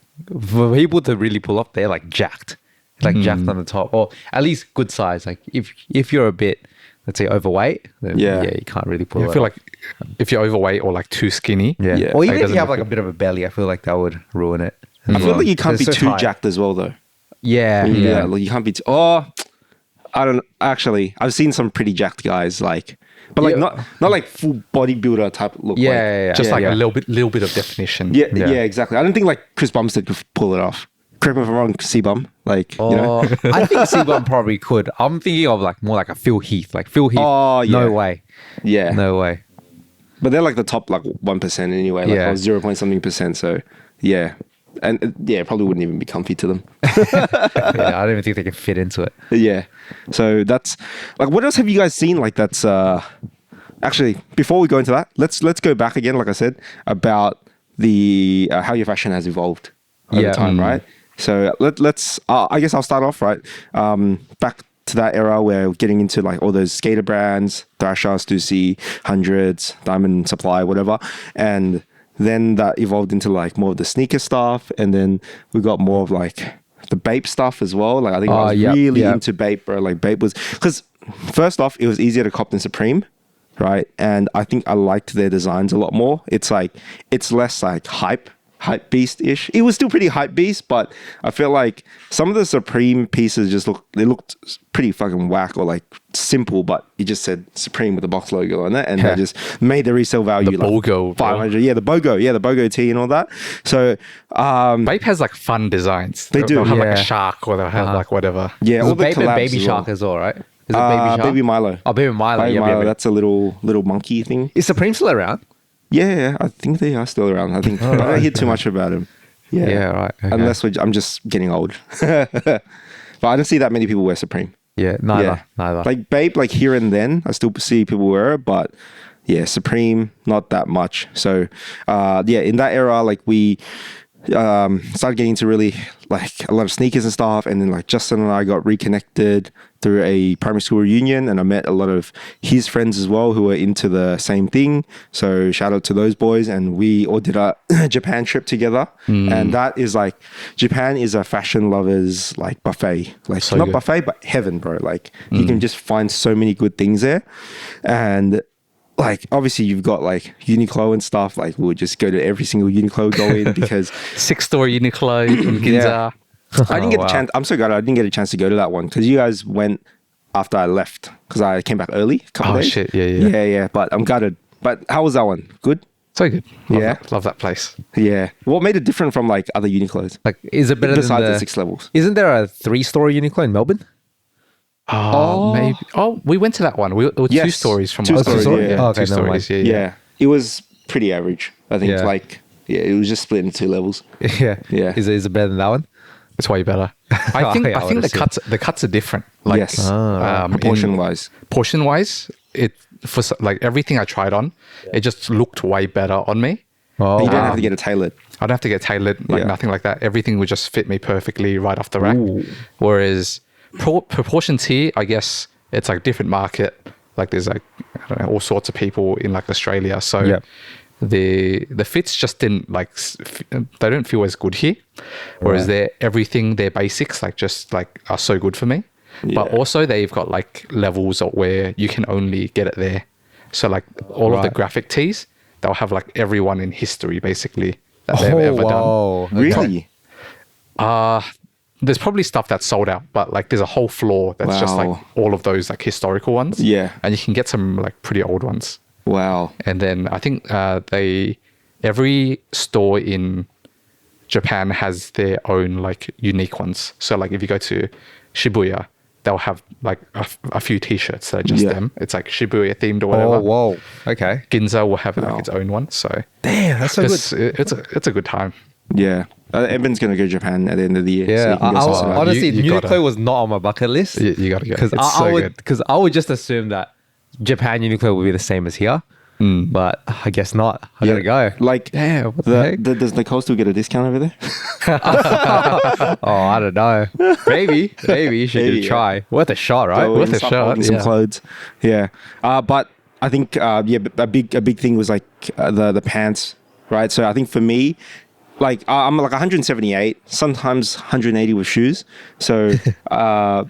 for people to really pull off, they're like jacked. like jacked on the top, or at least good size. Like if you're a bit, let's say, overweight, then Yeah. you can't really pull I it feel off. like if you're overweight or like too skinny, Yeah. Yeah. Or Like, even it if doesn't you have look like a bit of a belly, I feel like that would ruin it. I feel like you can't It's be so too tight. jacked as well, though. Yeah. When you do Yeah. that, like, you can't be. I don't actually. I've seen some pretty jacked guys, like, but like Yeah. not like full bodybuilder type look. Yeah, like, yeah, yeah. just like yeah. a little bit of definition. Yeah, Yeah. yeah, exactly. I don't think like Chris Bumstead could pull it off. Correct me if I'm wrong, C-Bum. Like, you know. I think C1 probably could. I'm thinking of like more like a Phil Heath. Like Phil Heath. Oh, yeah. No way. Yeah. No way. But they're like the top like 1% anyway, like Yeah. or 0 point something percent. So yeah. And yeah, it probably wouldn't even be comfy to them. Yeah, I don't even think they can fit into it. Yeah. So that's like, what else have you guys seen? Like that's actually, before we go into that, let's go back again, like I said, about the how your fashion has evolved over Yeah. time, right? So let's I guess I'll start off, right? Back to that era where we're getting into like all those skater brands, Thrasher, Stussy, Hundreds, Diamond Supply, whatever. And then that evolved into like more of the sneaker stuff. And then we got more of like the Bape stuff as well. Like I think I was really into Bape, bro. Like Bape was, because first off, it was easier to cop than Supreme, right? And I think I liked their designs a lot more. It's like, it's less like hype beast-ish. It was still pretty hype beast, but I feel like some of the Supreme pieces just looked pretty fucking whack, or like simple, but it just said Supreme with the box logo on it, and they just made the resale value The like BOGO, bro. 500. Yeah, the BOGO tee and all that. So Bape has like fun designs. They do. They'll have like Yeah. a shark, or they'll have like whatever. yeah, There's all a the Bape and collabs Baby as well. Shark as well, right? Is it Baby Shark? Baby Milo. Oh, Baby Milo. Baby yeah, Milo. Baby. That's a little monkey thing. Is Supreme still around? Yeah, I think they are still around. I think I don't hear too much about them. Yeah, Yeah, right. Okay. Unless I'm just getting old. But I don't see that many people wear Supreme. Yeah, neither. Like Babe, like here and then, I still see people wear it, but yeah, Supreme, not that much. So yeah, in that era, like we started getting into really like a lot of sneakers and stuff, and then like Justin and I got reconnected through a primary school reunion, and I met a lot of his friends as well who were into the same thing. So shout out to those boys, and we all did a Japan trip together. And that is like, Japan is a fashion lovers like buffet, like So not good. buffet but heaven, bro. Like you can just find so many good things there. And like obviously you've got like Uniqlo and stuff, like we would just go to every single Uniqlo go in because 6-store Uniqlo in Ginza. Yeah. I didn't get a chance. I'm so glad I didn't get a chance to go to that one because you guys went after I left, because I came back early a couple Oh, days. shit. Yeah. Yeah. But I'm gutted. But how was that one? Good? So good. Love Yeah. that, love that place. Yeah. What made it different from like other Uniqlos? Like, is it better Besides than the 6 levels. Isn't there a 3-store Uniqlo in Melbourne? Oh, maybe. Oh, we went to that one. There were Yes. 2 stories from 2 us. stories, yeah. Oh, okay, 2 never mind. stories. Yeah. It was pretty average. I think Yeah. like, yeah, it was just split into 2 levels. Yeah. Yeah. Is it better than that one? It's way better. I think Yeah, I would assume. the cuts are different. Like, Yes. in- Proportion wise. portion wise, like everything I tried on, it just looked way better on me. Oh, You don't wow. have to get it tailored. I don't have to get tailored, like Yeah. nothing like that. Everything would just fit me perfectly right off the rack. Ooh. Whereas proportion T, I guess it's like different market. Like there's like, I don't know, all sorts of people in like Australia. So Yep. the fits just didn't like, they don't feel as good here. Whereas their basics like just like are so good for me. But Yeah. also they've got like levels of where you can only get it there. So like all of the Right. graphic tees, they'll have like everyone in history basically that they've ever done. whoa. Okay. Really? There's probably stuff that's sold out, but like there's a whole floor that's just like Wow. all of those like historical ones. Yeah. And you can get some like pretty old ones. Wow. And then I think every store in Japan has their own like unique ones. So like if you go to Shibuya, they'll have like a few t-shirts that are just Yeah. them. It's like Shibuya themed or whatever. Oh, whoa. Okay. Ginza will have Wow. like its own one. So Damn, that's so good. it's a good time. Yeah. Evan's going to go to Japan at the end of the year. so Yeah, you can go I suss it out. honestly, You Uniqlo gotta- was not on my bucket list. You got to go. Because It's I so would, good. because I would just assume that Japan Uniqlo would be the same as here, but I guess not. I gotta go. Like, Damn, what the heck? does Nicole still get a discount over there? Oh, I don't know. Maybe you should Maybe, give it a try. Worth a shot, right? Go worth and a start shot, holding some yeah. clothes. Yeah. But I think a big thing was like the pants, right? So I think for me, like I'm like 178, sometimes 180 with shoes. So I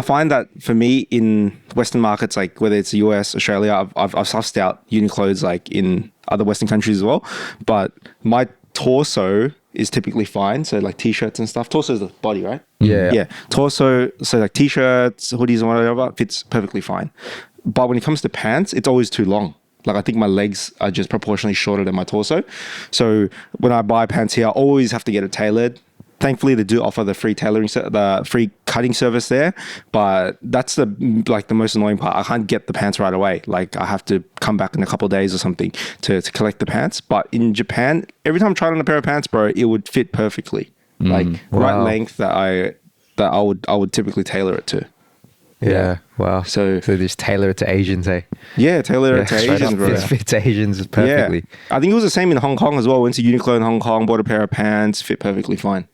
find that for me in Western markets, like whether it's the US, Australia, I've sussed out Uniqlo's like in other Western countries as well. But my torso is typically fine. So like t-shirts and stuff. Torso is the body, right? Yeah. Yeah. Torso, so like t-shirts, hoodies and whatever, fits perfectly fine. But when it comes to pants, it's always too long. Like I think my legs are just proportionally shorter than my torso. So when I buy pants here, I always have to get it tailored. Thankfully, they do offer the free tailoring, the free cutting service there, but that's the most annoying part. I can't get the pants right away. Like I have to come back in a couple of days or something to collect the pants. But in Japan, every time I tried on a pair of pants, bro, it would fit perfectly. Like right length that I would typically tailor it to. Yeah. Wow. So just tailor it to Asians, eh? Yeah, tailor it to Asians, bro. It fits Asians perfectly. Yeah. I think it was the same in Hong Kong as well. Went to Uniqlo in Hong Kong, bought a pair of pants, fit perfectly fine.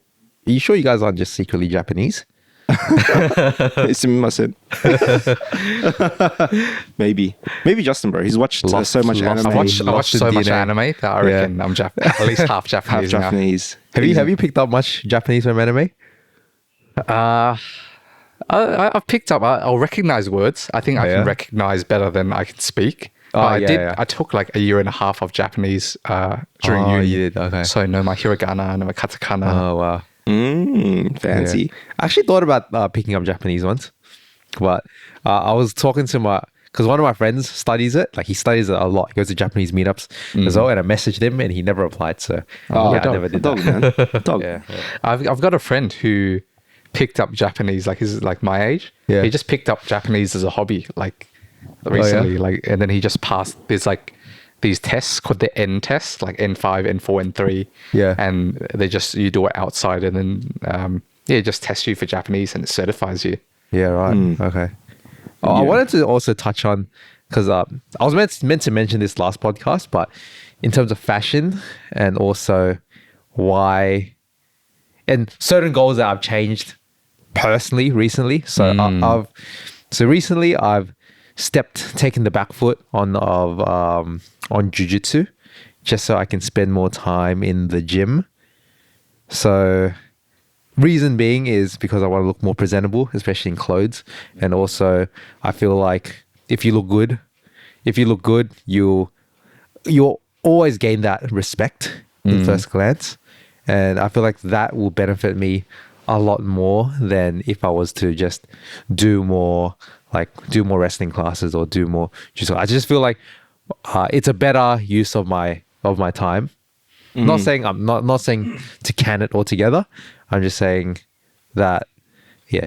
Are you sure you guys aren't just secretly Japanese? It's innocent. Maybe Justin, bro. He's watched so much anime. I watched so much anime that I reckon I'm at least half Japanese. Half Japanese. Have you picked up much Japanese from anime? I've picked up. I'll recognize words. I think I can recognize better than I can speak. I took like a year and a half of Japanese during uni. You did? Okay. So I know my hiragana, I know my katakana. Oh wow. Fancy. Yeah. I actually thought about picking up Japanese once, but I was talking to because one of my friends studies it. Like he studies it a lot. He goes to Japanese meetups as well, and I messaged him, and he never replied. So I never did that. Dog. Yeah. I've got a friend who picked up Japanese. Like he's like my age. Yeah. He just picked up Japanese as a hobby. Like recently. Like, and then he just passed. There's like these tests called the N test, like N5, N4, N3. Yeah. And you do it outside, and then it just tests you for Japanese, and it certifies you. Yeah. Right. Okay. I wanted to also touch on, because I was meant to mention this last podcast, but in terms of fashion and also why, and certain goals that I've changed personally recently. So recently I've taken the back foot on jiu-jitsu, just so I can spend more time in the gym. So reason being is because I want to look more presentable, especially in clothes. And also I feel like if you look good, you'll always gain that respect in first glance. And I feel like that will benefit me a lot more than if I was to just do more wrestling classes or do more jiu-jitsu. I just feel like it's a better use of my time. Not saying I'm not saying to can it altogether. I'm just saying that,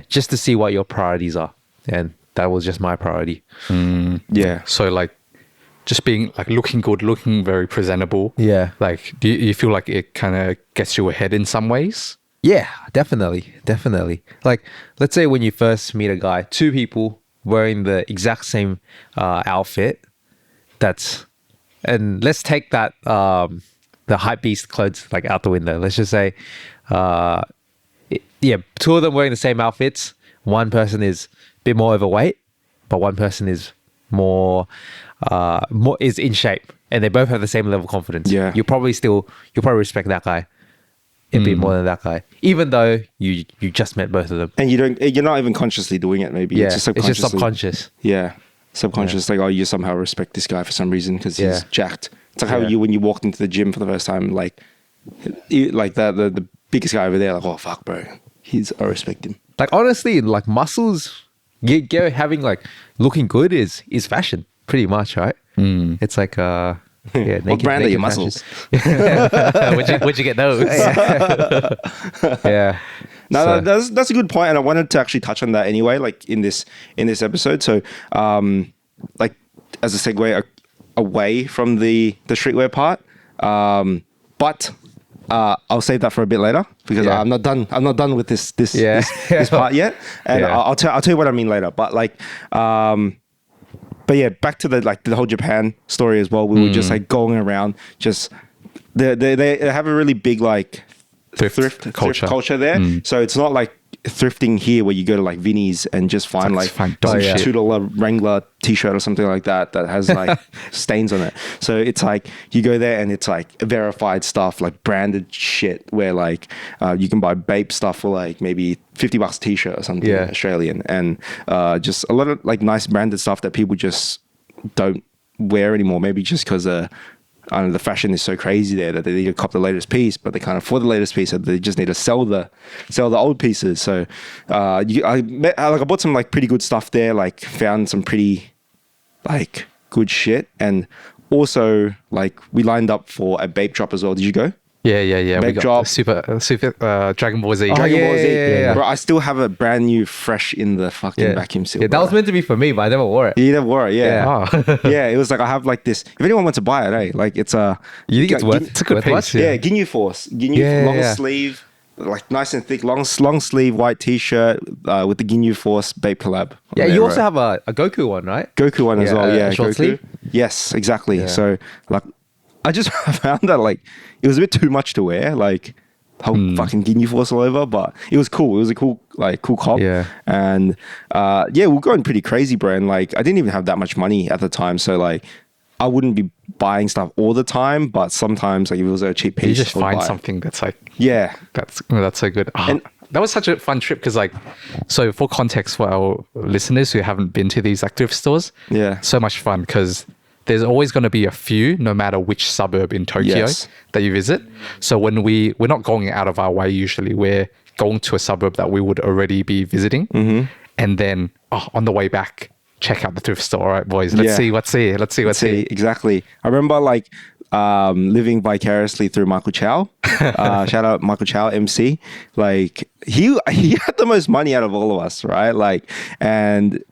just to see what your priorities are, and that was just my priority. Yeah. So like, just being like looking good, looking very presentable. Yeah. Like, do you feel like it kind of gets you ahead in some ways? Yeah, definitely. Like, let's say when you first meet a guy, two people wearing the exact same outfit. And let's take that the hype beast clothes like out the window. Let's just say, two of them wearing the same outfits. One person is a bit more overweight, but one person is more is in shape, and they both have the same level of confidence. Yeah, you'll probably respect that guy a bit more than that guy, even though you just met both of them. And you're not even consciously doing it. Maybe it's just subconscious. Yeah, subconscious. Like, you somehow respect this guy for some reason because he's jacked. It's like how when you walked into the gym for the first time, like the biggest guy over there, like, oh fuck, bro, I respect him. Like, honestly, like muscles, having like looking good is fashion, pretty much, right? It's like what brand are your muscles? Where'd you get those? Yeah. No, that's a good point, and I wanted to actually touch on that anyway, like in this episode. So, like as a segue away from the streetwear part, but I'll save that for a bit later because I'm not done with this part yet, and I'll tell you what I mean later. But like, but yeah, back to the whole Japan story as well. We were just like going around, just they have a really big like thrift culture there. So it's not like thrifting here where you go to like Vinnie's and just find like find some dog shit. $2 Wrangler t-shirt or something like that has like stains on it. So it's like you go there and it's like verified stuff, like branded shit where like you can buy Bape stuff for like maybe $50 t-shirt or something Australian, and just a lot of like nice branded stuff that people just don't wear anymore, maybe just because I don't know, the fashion is so crazy there that they need to cop the latest piece, but they can't afford the latest piece, so they just need to sell the old pieces. So I bought some like pretty good stuff there, like found some pretty like good shit, and also like we lined up for a Bape drop as well. Did you go? Yeah. We Bape got drop. the super Dragon Ball Z. Dragon Ball Z. yeah. Bro, I still have it brand new, fresh in the fucking vacuum seal. Yeah, that was meant to be for me, but I never wore it. You never wore it, yeah. Oh. Yeah, it was like I have like this. If anyone wants to buy it, like it's a. You think it's worth? It's a good worth piece, what? Yeah, Ginyu Force. Ginyu Yeah, long yeah. sleeve, like nice and thick, long sleeve white t-shirt with the Ginyu Force Bape collab. on Yeah, there, you bro. also have a Goku one, right? Goku one as Yeah, well. a Yeah, short Goku. sleeve? Yes, exactly. Yeah. So like, I just found that like it was a bit too much to wear, like whole fucking Ginyu Force all over, but it was cool. It was a cool cop. Yeah. And yeah, we're going pretty crazy, bro. And like, I didn't even have that much money at the time, so like, I wouldn't be buying stuff all the time, but sometimes like if it was a cheap piece, You just I'd find buy it. something that's like, Yeah. that's so good. Oh, And- that was such a fun trip because like, so for context for our listeners who haven't been to these like thrift stores, Yeah. so much fun because there's always going to be a few, no matter which suburb in Tokyo Yes. that you visit. So when we're not going out of our way, usually we're going to a suburb that we would already be visiting. Mm-hmm. And then on the way back, check out the thrift store. All right, boys, let's Yeah. see what's here. Let's see what's See, here. exactly. I remember like living vicariously through Michael Chow. Shout out Michael Chow, MC. Like he had the most money out of all of us, right? Like, and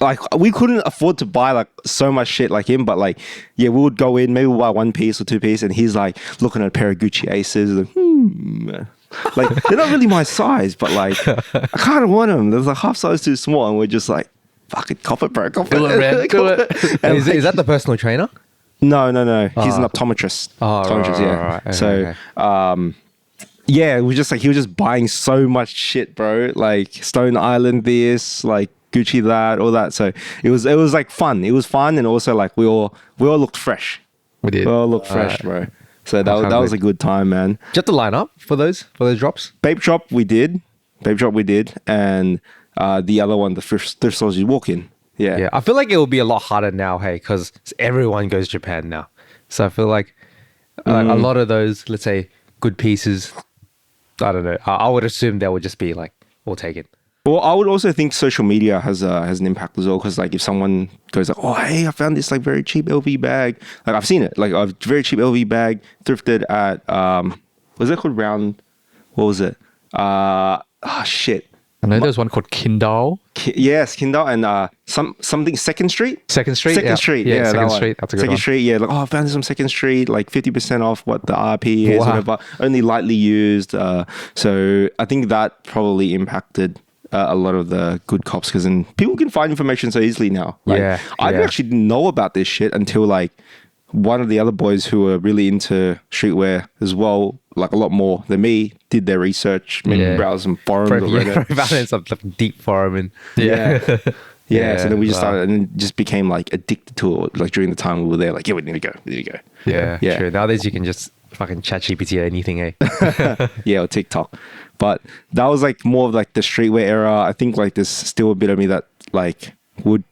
like we couldn't afford to buy like so much shit like him, but like yeah, we would go in, maybe we'll buy one piece or two piece, and he's like looking at a pair of Gucci Aces, like, like they're not really my size, but like I kind of want them. There's like half size too small, and we're just like, fucking cop it, bro, cop it. Do it, Red, do it. And Is that the personal trainer? no. He's an optometrist. Oh, Optometrist, right, yeah. right, right. So, Okay. yeah, it was just like he was just buying so much shit, bro. Like Stone Island, this, like Gucci, that, all that. So it was like fun. It was fun, and also like we all looked fresh. We did. We all looked fresh, bro. So that sounds was good. a good time, man. Do you have to line up for those drops? Bape drop, we did, and the other one, the thrift stores you walk in. Yeah. Yeah, I feel like it will be a lot harder now, hey, because everyone goes to Japan now. So I feel like a lot of those, let's say, good pieces, I don't know. I would assume they would just be like, all taken. Well, I would also think social media has an impact as well, because like if someone goes like, oh hey, I found this like very cheap LV bag, like I've seen it, like a very cheap LV bag thrifted at was it called Round? What was it? Shit. I know there's one called Kindle. Yes, Kindle, and something Second Street. Second Street? Second Yeah. Street, Yeah, yeah, Second that one. Street, that's a good Second one. Street, yeah. Like, oh, I found this on Second Street, like 50% off what the RP is, Wow. whatever. Only lightly used. So I think that probably impacted a lot of the good cops, because then people can find information so easily now. Like, Yeah, I yeah. actually didn't know about this shit until like one of the other boys who were really into streetwear as well, like a lot more than me, did their research, maybe Yeah. browse some forums or Reddit. Probably some deep forum and Yeah. Yeah. So then we just wow. started and just became like addicted to it. Like during the time we were there, like, yeah, we need to go. yeah, Yeah. true. Nowadays you can just fucking chat GPT anything, eh? Yeah, or TikTok. But that was like more of like the streetwear era. I think like there's still a bit of me that like would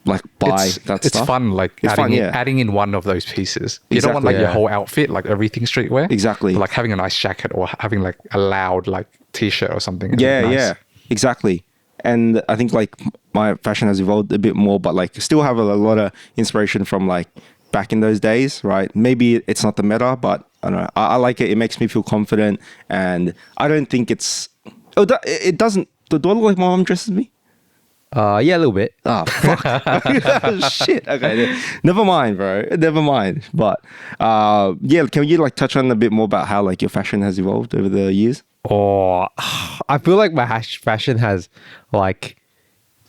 like buy that It's stuff. fun, like It's adding, fun, yeah. adding in one of those pieces. You don't want like Exactly, your yeah. whole outfit, like everything streetwear. Exactly. But, like having a nice jacket or having like a loud like t-shirt or something. is Yeah, nice. yeah, exactly. And I think like my fashion has evolved a bit more, but like still have a lot of inspiration from like back in those days, right? Maybe it's not the meta, but I don't know. I like it. It makes me feel confident, and I don't think it's. Oh, it doesn't. Do I look like my mom dresses me? Yeah, a little bit. Oh, fuck. Shit. Okay. Never mind, bro. Never mind. But yeah, can you like touch on a bit more about how like your fashion has evolved over the years? Or I feel like my fashion has like,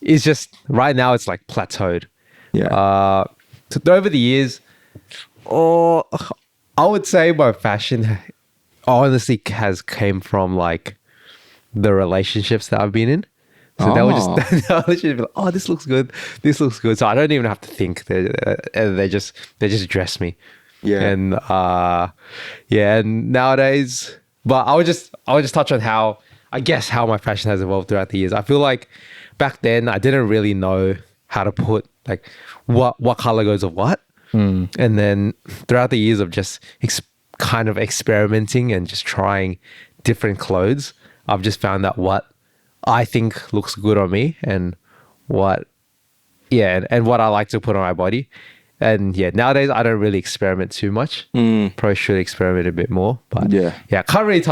it's just right now it's like plateaued. Yeah. So over the years, I would say my fashion honestly has came from like the relationships that I've been in. So they would just Oh. they would literally be like, "Oh, this looks good. This looks good." So I don't even have to think. They just dress me. Yeah. And yeah, and nowadays, but I would just touch on how I guess how my fashion has evolved throughout the years. I feel like back then I didn't really know how to put like what color goes with what, and then throughout the years of just kind of experimenting and just trying different clothes, I've just found that what I think looks good on me and what and what I like to put on my body. And yeah, nowadays I don't really experiment too much. Probably should experiment a bit more. But Yeah. can't really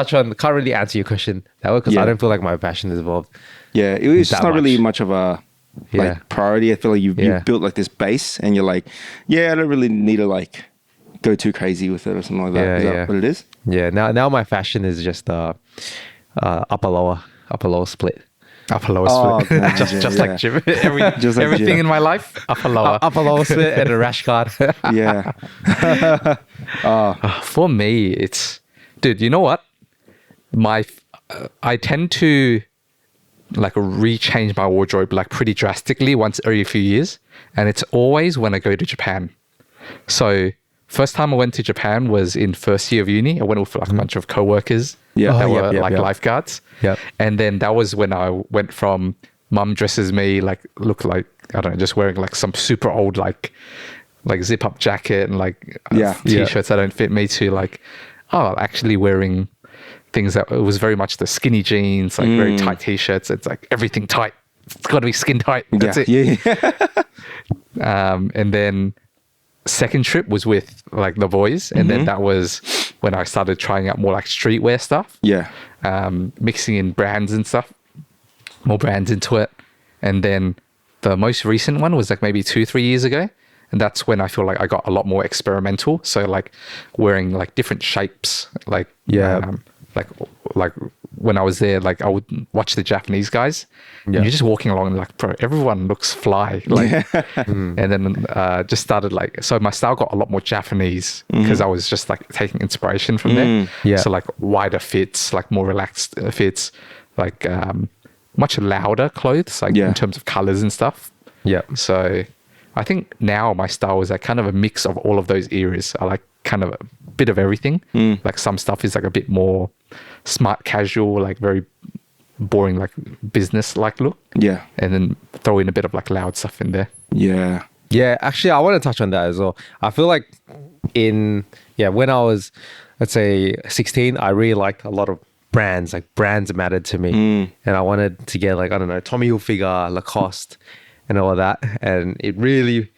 answer your question that way because I Yeah. don't feel like my passion has evolved. Yeah, it's just that not really much. much of a Yeah. like priority. I feel like Yeah. you've built like this base, and you're like, yeah, I don't really need to like go too crazy with it or something like that. Yeah, Is yeah. that what it is? Yeah, now my fashion is just upper lower split. Upper lower Oh, split. man, just yeah. like gym. Just like Everything gym. in my life, upper lower. Upper lower split and a rash guard. Yeah. For me, it's dude. You know what? I tend to like rechange my wardrobe like pretty drastically once every few years, and it's always when I go to Japan. So first time I went to Japan was in first year of uni. I went with like a bunch of coworkers Yeah. that Oh, were yep, like yep. lifeguards. Yep. And then that was when I went from mum dresses me like look like I don't know, just wearing like some super old like zip up jacket and like Yeah. t-shirts that don't fit me to like actually wearing things that it was very much the skinny jeans, like very tight t-shirts. It's like everything tight. It's got to be skin tight. That's it. Yeah. And then second trip was with like the boys, and then that was when I started trying out more like streetwear stuff. Yeah. Mixing in brands and stuff, more brands into it. And then the most recent one was like maybe 2-3 years ago. And that's when I feel like I got a lot more experimental. So like wearing like different shapes, like, like when I was there, like I would watch the Japanese guys and you're just walking along and like, bro, everyone looks fly. Like, and then just started like, so my style got a lot more Japanese because I was just like taking inspiration from there. Yeah. So like wider fits, like more relaxed fits, like much louder clothes, like Yeah. in terms of colors and stuff. Yeah. So I think now my style is like kind of a mix of all of those eras. I like kind of a bit of everything. Like some stuff is like a bit more smart casual, like very boring, like business like look. Yeah. And then throw in a bit of like loud stuff in there. Yeah. Yeah, actually, I want to touch on that as well. I feel like when I was, let's say, 16, I really liked a lot of brands. Like brands mattered to me, and I wanted to get like I don't know, Tommy Hilfiger, Lacoste, and all of that. And it really,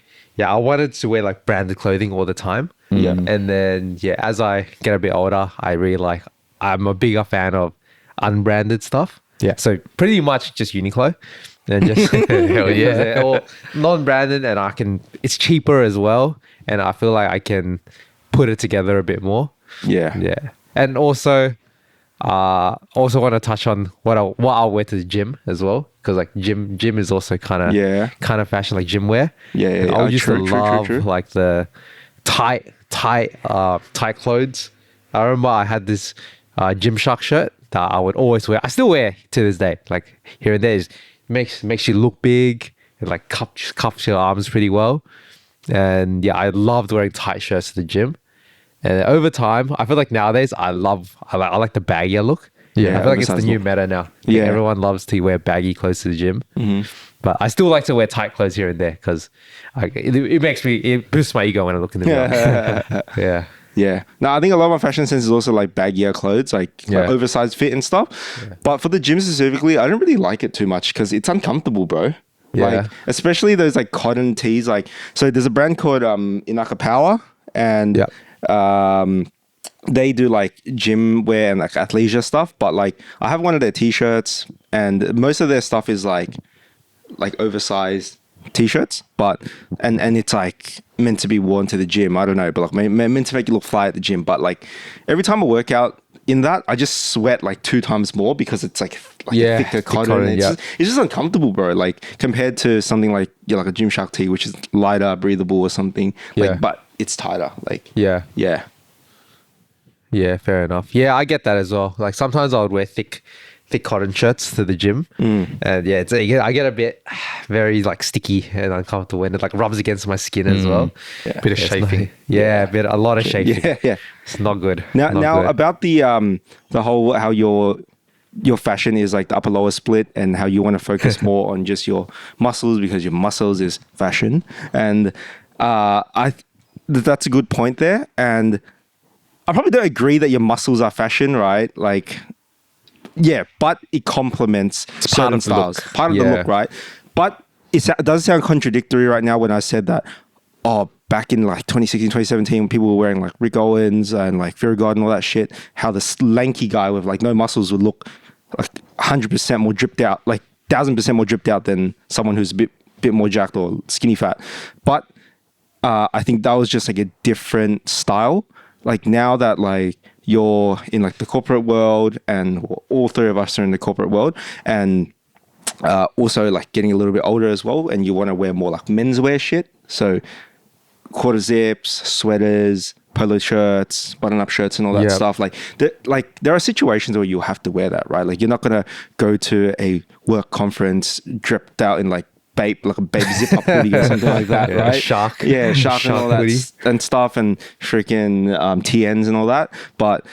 I wanted to wear like branded clothing all the time. Yeah. And then as I get a bit older, I really I'm a bigger fan of unbranded stuff. Yeah. So pretty much just Uniqlo. And just Hell yeah. or non-branded, and it's cheaper as well, and I feel like I can put it together a bit more. Yeah. And also want to touch on what I'll wear to the gym as well, because like gym is also kind of fashion, like gym wear. Yeah, And I used true, to true, love true. like the tight clothes. I remember I had this Gymshark shirt that I would always wear. I still wear to this day, like here and there. It makes you look big and like cups your arms pretty well. And I loved wearing tight shirts to the gym. And over time, I feel like nowadays I like the baggier look. Yeah, I feel like it's the oversized new look. meta now. Yeah. Everyone loves to wear baggy clothes to the gym. But I still like to wear tight clothes here and there because it boosts my ego when I look in the mirror. Yeah. Yeah. No, I think a lot of my fashion sense is also like baggier clothes, like oversized fit and stuff. But for the gym specifically, I don't really like it too much because it's uncomfortable, bro. Yeah. Like, especially those like cotton tees. Like, so there's a brand called Inaka Power, and they do like gym wear and like athleisure stuff. But like, I have one of their t-shirts, and most of their stuff is like oversized t-shirts, but and it's like meant to be worn to the gym. I don't know, but like meant to make you look fly at the gym. But like every time I work out in that, I just sweat like 2 times more because it's like a thicker cotton. It's just uncomfortable, bro. Like compared to something like like a Gymshark tee, which is lighter, breathable or something. Like, but it's tighter. Like Yeah, yeah, fair enough. Yeah, I get that as well. Like sometimes I would wear thick thick cotton shirts to the gym, and yeah, I get a bit very like sticky and uncomfortable when it like rubs against my skin as well. Bit of It's chafing. a lot of chafing. Yeah. It's not good. Now, Not now good. about the whole how your fashion is like the upper lower split and how you want to focus more on just your muscles because your muscles is fashion, and that's a good point there. And I probably don't agree that your muscles are fashion, right? Like, yeah, but it complements certain part of the styles, look. part of the Yeah. look, right? But it does sound contradictory right now when I said that. Oh, back in like 2016, 2017, when people were wearing like Rick Owens and like Fear of God and all that shit, how this lanky guy with like no muscles would look like 100% more dripped out, like 1,000% more dripped out than someone who's a bit more jacked or skinny fat. But I think that was just like a different style. Like now that like you're in like the corporate world, and all three of us are in the corporate world, and also like getting a little bit older as well, and you want to wear more like menswear shit. So quarter zips, sweaters, polo shirts, button-up shirts, and all that Yep. stuff. Like there are situations where you have to wear that, right? Like you're not gonna go to a work conference dripped out in like a babe zip-up hoodie or something like that, Yeah, right? shark. Yeah, shark and Shark all that hoodie. and stuff, and freaking TNs and all that. But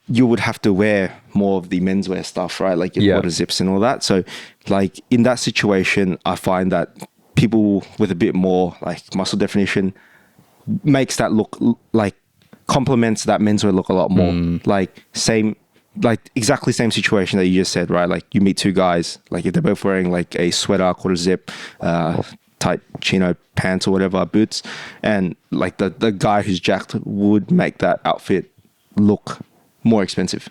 you would have to wear more of the menswear stuff, right? Like your Yeah. quarter zips and all that. So like in that situation, I find that people with a bit more like muscle definition makes that look like complements that menswear look a lot more. Like exactly same situation that you just said, right? Like you meet two guys, like if they're both wearing like a sweater, quarter zip, tight chino pants or whatever, boots, and like the guy who's jacked would make that outfit look more expensive.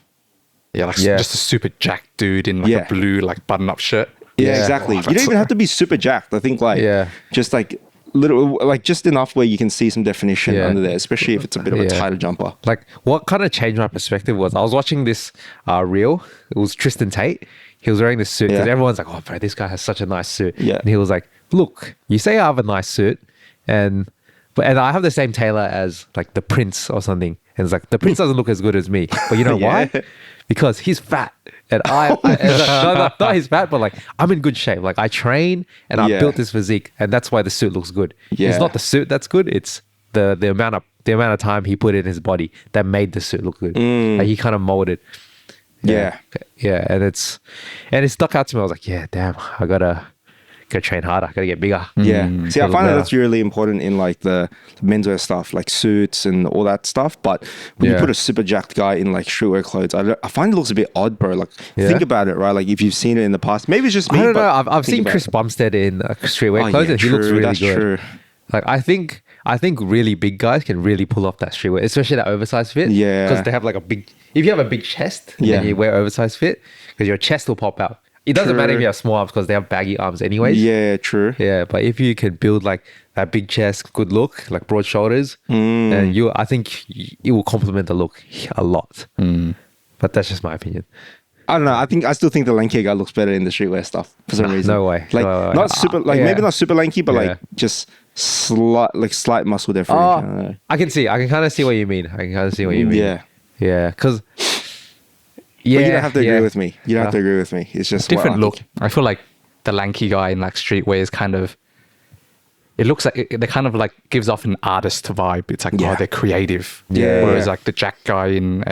Yeah, like Yeah. just a super jacked dude in like Yeah. a blue like button-up shirt. Yeah, Yeah. exactly. Oh, You don't that's- even have to be super jacked. I think like Yeah. just like little, like just enough where you can see some definition Yeah. under there, especially if it's a bit of a Yeah. tighter jumper. Like what kind of changed my perspective was I was watching this reel. It was Tristan Tate. He was wearing this suit because Yeah. everyone's like, "Oh, bro, this guy has such a nice suit." Yeah. And he was like, "Look, you say I have a nice suit, and I have the same tailor as like the Prince or something." And it's like the Prince doesn't look as good as me, but you know Yeah. why? Because he's fat, and not he's fat, but like I'm in good shape. Like I train and I Yeah. built this physique, and that's why the suit looks good. Yeah. It's not the suit that's good; it's the amount of time he put in his body that made the suit look good. Like he kind of molded. Yeah. Yeah, and it stuck out to me. I was like, yeah, damn, I gotta train harder. I gotta get bigger. Yeah. See, I Feel find that better. that's really important in like the menswear stuff, like suits and all that stuff. But when you Yeah. put a super jacked guy in like streetwear clothes, I find it looks a bit odd, bro. Like Yeah. think about it, right? Like if you've seen it in the past, maybe it's just me. I don't know. but I've think seen about Chris it. Bumstead in streetwear Oh, clothes, yeah, and he looks true, really that's good. true. Like I think really big guys can really pull off that streetwear, especially that oversized fit. Yeah. because they have like a big. If you have a big chest, Yeah. and you wear oversized fit, because your chest will pop out. It doesn't matter if True. you have small arms because they have baggy arms anyways. Yeah, true. Yeah, but if you can build like that big chest, good look, like broad shoulders, and I think it will complement the look a lot. But that's just my opinion. I don't know. I still think the lanky guy looks better in the streetwear stuff for some Nah, reason. no way. Like No way. not super, like Yeah. maybe not super lanky, but Yeah. like just slight muscle definition. I don't know. I can kind of see what you mean. I can kind of see what you mean. Yeah. Yeah, because yeah, But you don't have to agree yeah. with me. You don't have to agree with me. It's just Different what I look. think. I feel like the lanky guy in like streetwear is kind of. It looks like they kind of like gives off an artist vibe. It's like Yeah. oh they're creative. Yeah, Whereas yeah. like the jack guy in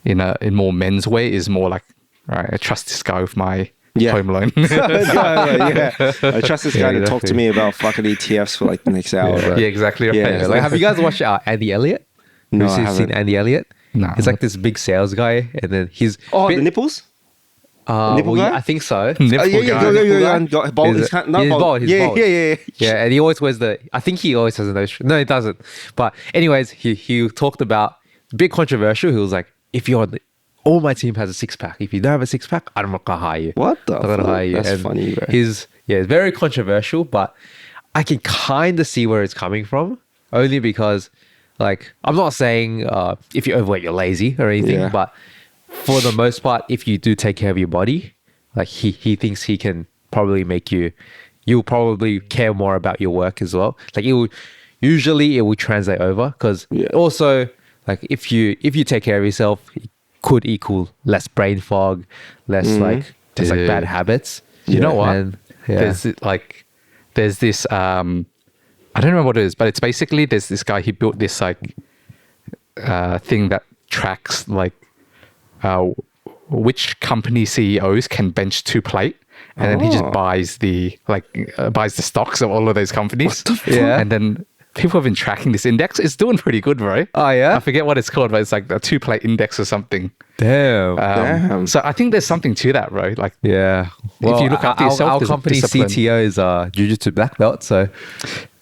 in more menswear is more like right. I trust this guy with my Yeah. home loan. yeah. I trust this guy Yeah, to talk to exactly. me about fucking ETFs for like the next hour. bro. yeah, exactly. Right. Yeah, Like, have you guys watched Andy Elliott? No, Have I you seen haven't. Andy Elliott? No. He's like this big sales guy, and then he's Oh, the nipples? nipple yeah, guy? I think so. Nipple Oh, yeah, guy. go, Nipple guy? and go, bald. Is He's it- kind, not he's bald. bald, he's yeah, bald. yeah. Yeah, and he always wears I think he always has a nose. No, he doesn't. But anyways, he talked about big controversial. He was like, if you're all my team has a 6-pack. If you don't have a 6-pack, I'm not gonna hire you. What the I'm not gonna fuck? hire you. That's And funny, bro. It's very controversial, but I can kind of see where it's coming from. Only because, like, I'm not saying if you're overweight, you're lazy or anything, Yeah. but for the most part, if you do take care of your body, like he thinks he can probably make you'll probably care more about your work as well. Like it will translate over because Yeah. also like if you take care of yourself, could equal less brain fog, less like just like bad Dude. habits. You know what? And yeah. There's this I don't remember what it is, but it's basically there's this guy, he built this like thing that tracks like which company CEOs can bench to plate, and then he just buys the stocks of all of those companies. Yeah. And then people have been tracking this index. It's doing pretty good, bro. Oh, yeah? I forget what it's called, but it's like a 2-plate index or something. Damn. Damn. So I think there's something to that, bro. Like, Yeah. If you look after yourself, our there's a company discipline. CTO is Jiu-Jitsu black belt, so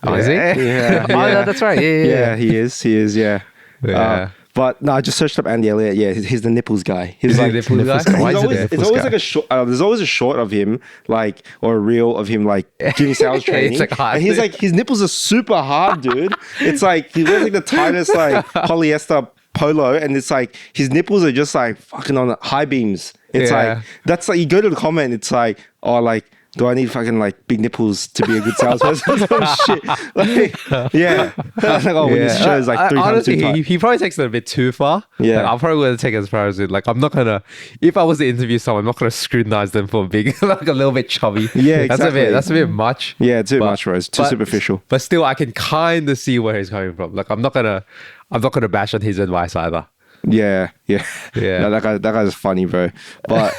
oh, is it? Yeah, Oh, yeah, that's right. Yeah. he is. Yeah. Yeah. But no, I just searched up Andy Elliott. Yeah, he's the nipples guy. He's Is he like the nipples guy? He's Why is it always, the it's nipples always guy? like a short. There's always a short of him, like or a reel of him, like doing sales training. like hard. And he's like, his nipples are super hard, dude. It's like he wears like the tightest like polyester polo, and it's like his nipples are just like fucking on high beams. It's Yeah. like that's like you go to the comment. It's like like. Do I need fucking like big nipples to be a good salesperson? Some shit. Like, yeah. Like, when his show's like 3 times honestly, too tight. he probably takes it a bit too far. Yeah. Like, I'm probably going to take it as far as it. Like, I'm not going to, if I was to interview someone, I'm not going to scrutinize them for being like a little bit chubby. Yeah, exactly. That's a bit much. Yeah, too much, bro. It's too superficial. But still, I can kind of see where he's coming from. Like, I'm not going to bash on his advice either. Yeah. Yeah. No, that guy's funny, bro. But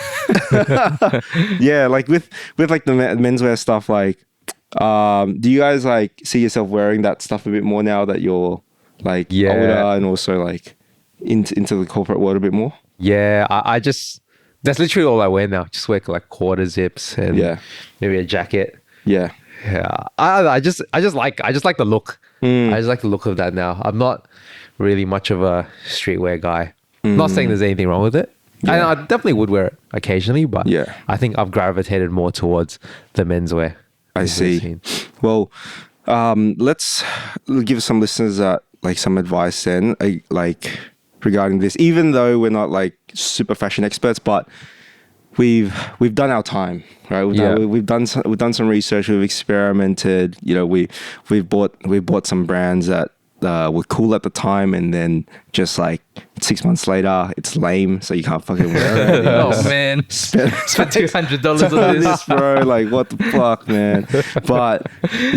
yeah, like with like the menswear stuff, like, do you guys like see yourself wearing that stuff a bit more now that you're like Yeah. older and also like into the corporate world a bit more? Yeah, I just, that's literally all I wear now. Just wear like quarter zips and Yeah. maybe a jacket. Yeah. Yeah, I just like the look. I just like the look of that now. I'm not really much of a streetwear guy. Not saying there's anything wrong with it. And I definitely would wear it occasionally, but Yeah. I think I've gravitated more towards the menswear. I see. Well, let's give some listeners like some advice then, like regarding this. Even though we're not like super fashion experts, but we've done our time, right? We've done some research. We've experimented. You know, we've bought some brands that were cool at the time, and then just like 6 months later, it's lame, so you can't fucking wear it. Oh, man. Spent $200 on this. Bro, like what the fuck, man. But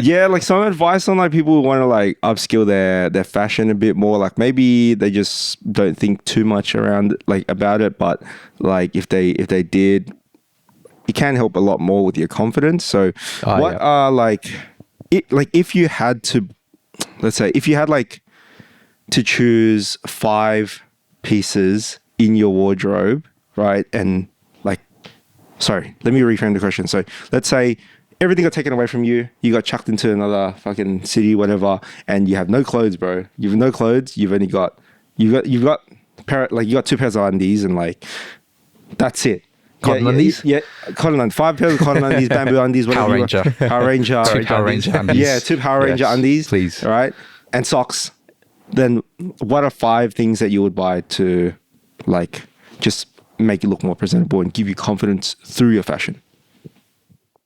yeah, like some advice on like people who want to like upskill their fashion a bit more. Like maybe they just don't think too much about it, but like if they did, it can help a lot more with your confidence. So what are like if you had to, let's say if you had like to choose 5 pieces in your wardrobe, right? And like, sorry, let me reframe the question. So let's say everything got taken away from you. You got chucked into another fucking city, whatever, and you have no clothes, bro. You have no clothes. You've only got you got 2 pairs of undies, and like that's it. Cotton undies? Yeah, cotton undies. 5 pairs of cotton undies, bamboo undies, whatever. Power you want. Ranger. Power Ranger. 2 Power Ranger undies. Yeah, 2 Power Ranger Yes, undies. please. All right, and socks. Then what are 5 things that you would buy to like just make it look more presentable and give you confidence through your fashion?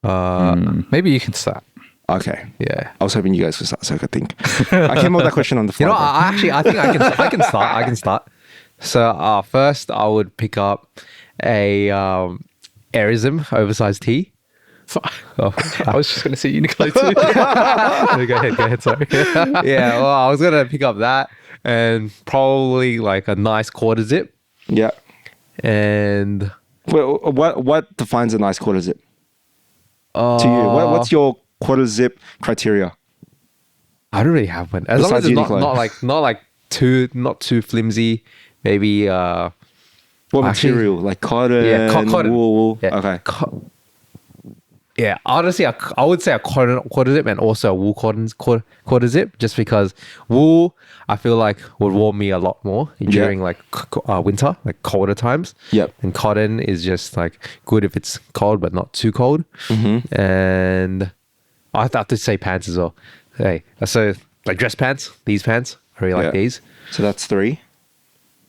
Maybe you can start. Okay. Yeah. I was hoping you guys could start, so I could think. I came up with that question on the fly. You know, bro. I think I can start. I can start. So first, I would pick up a Airism oversized tee. Oh, I was just going to say Uniqlo too. Go ahead, sorry. yeah, well, I was gonna pick up that and probably like a nice quarter zip. Yeah. And Well, what defines a nice quarter zip to you? What's your quarter zip criteria? I don't really have one. As long Besides as it's Uniqlo. not too flimsy. Maybe What actually- material? Like cotton, yeah, cotton. wool. Yeah. Okay. Yeah, honestly, I would say a quarter zip and also a wool quarter zip, just because wool I feel like would warm me a lot more during like winter, like colder times. Yep. And cotton is just like good if it's cold, but not too cold. Mm-hmm. And I have to say pants as well. Hey, so like dress pants, these pants, I really like Yeah. these. So that's 3.